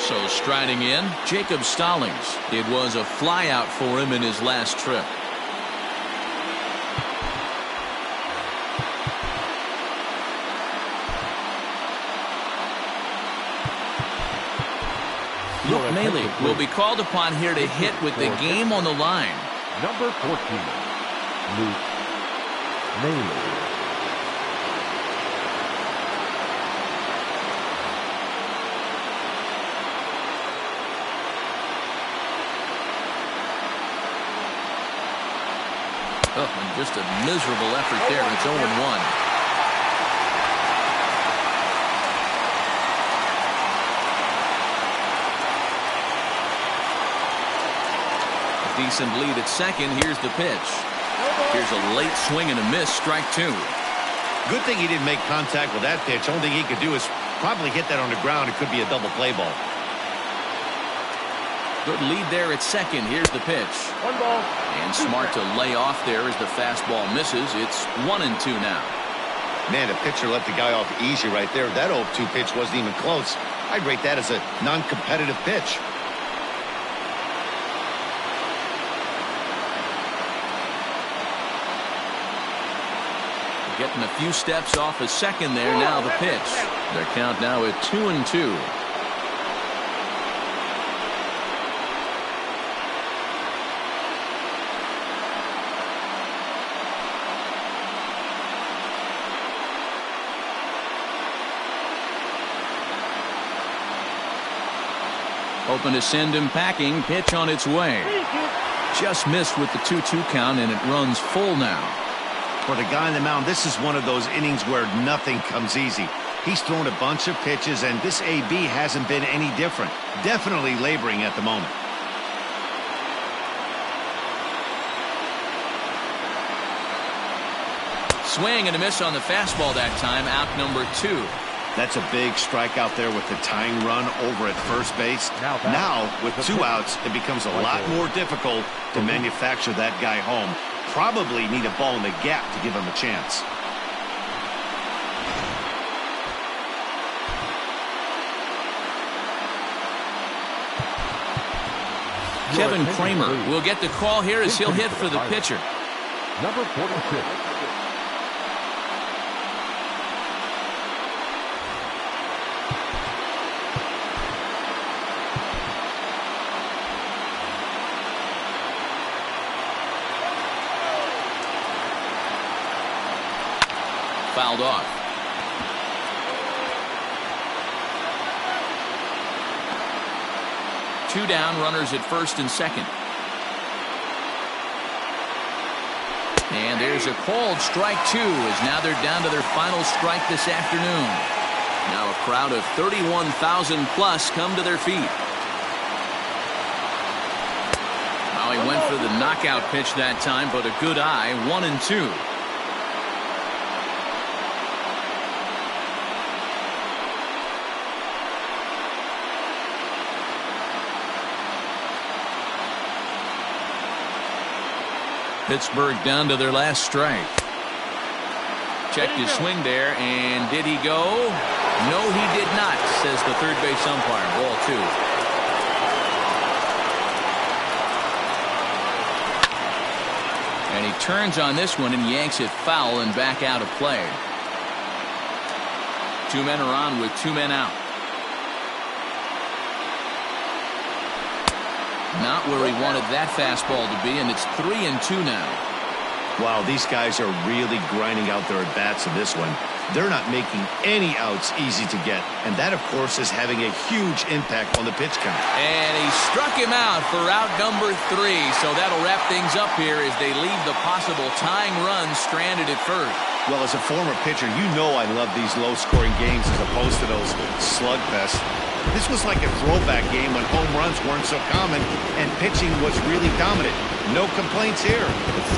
[SPEAKER 1] So striding in, Jacob Stallings. It was a flyout for him in his last trip. Luke Maile will be called upon here to hit with the game on the line.
[SPEAKER 3] Number 14, Luke Maile.
[SPEAKER 1] Oh, and just a miserable effort there. It's 0-1. Decent lead at second. Here's the pitch. Here's a late swing and a miss. Strike 2.
[SPEAKER 2] Good thing he didn't make contact with that pitch. Only thing he could do is probably hit that on the ground. It could be a double play ball.
[SPEAKER 1] Good lead there at second. Here's the pitch.
[SPEAKER 5] 1 ball.
[SPEAKER 1] And smart to lay off there as the fastball misses. It's 1-2 now.
[SPEAKER 2] Man, the pitcher let the guy off easy right there. That 0-2 pitch wasn't even close. I'd rate that as a non-competitive pitch.
[SPEAKER 1] Getting a few steps off a second there. Now the pitch. Their count now at 2-2. Open to send him packing. Pitch on its way. Just missed with the 2-2 count, and it runs full now.
[SPEAKER 2] For the guy on the mound, this is one of those innings where nothing comes easy. He's thrown a bunch of pitches, and this AB hasn't been any different. Definitely laboring at the moment.
[SPEAKER 1] Swing and a miss on the fastball that time. Out number 2.
[SPEAKER 2] That's a big strikeout there with the tying run over at first base. Now with 2 outs, it becomes a lot more difficult to manufacture that guy home. Probably need a ball in the gap to give him a chance.
[SPEAKER 1] Kevin Kramer will get the call here as he'll hit for the pitcher.
[SPEAKER 3] Number 46.
[SPEAKER 1] Fouled off. Two down, runners at first and second. And there's a called strike 2 as now they're down to their final strike this afternoon. Now a crowd of 31,000 plus come to their feet. Well, he went for the knockout pitch that time, but a good eye. 1-2. Pittsburgh down to their last strike. Checked his swing there, and did he go? No, he did not, says the third base umpire. Ball 2. And he turns on this one and yanks it foul and back out of play. 2 men are on with 2 men out. Not where he wanted that fastball to be, and it's 3-2 now.
[SPEAKER 2] Wow, these guys are really grinding out their at-bats in this one. They're not making any outs easy to get, and that, of course, is having a huge impact on the pitch count.
[SPEAKER 1] And he struck him out for out number 3, so that'll wrap things up here as they leave the possible tying run stranded at first.
[SPEAKER 2] Well, as a former pitcher, you know I love these low-scoring games as opposed to those slugfests. This was like a throwback game when home runs weren't so common and pitching was really dominant. No complaints here.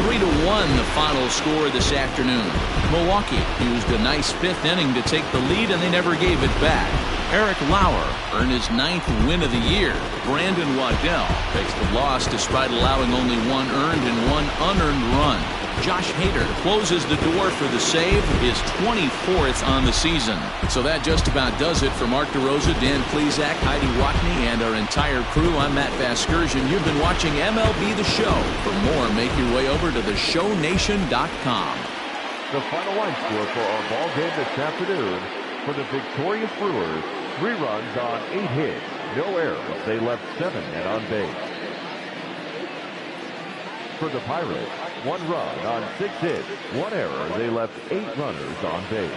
[SPEAKER 1] 3-1 the final score this afternoon. Milwaukee used a nice fifth inning to take the lead, and they never gave it back. Eric Lauer earned his 9th win of the year. Brandon Waddell takes the loss despite allowing only 1 earned and 1 unearned run. Josh Hader closes the door for the save, his 24th on the season. So that just about does it for Mark DeRosa, Dan Plesac, Heidi Watney, and our entire crew. I'm Matt Vasgersian. You've been watching MLB The Show. For more, make your way over to theshownation.com.
[SPEAKER 3] The final line score for our ball game this afternoon for the victorious Brewers: 3 runs on 8 hits, no errors. They left 7 men on base. For the Pirates, 1 run on 6 hits, 1 error. They left 8 runners on base.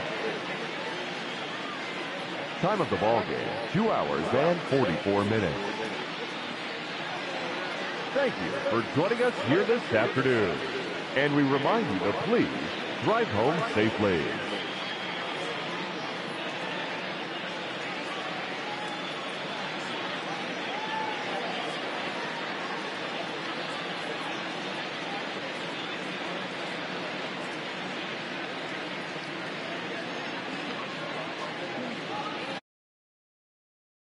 [SPEAKER 3] Time of the ball game, 2 hours and 44 minutes. Thank you for joining us here this afternoon. And we remind you to please drive home safely.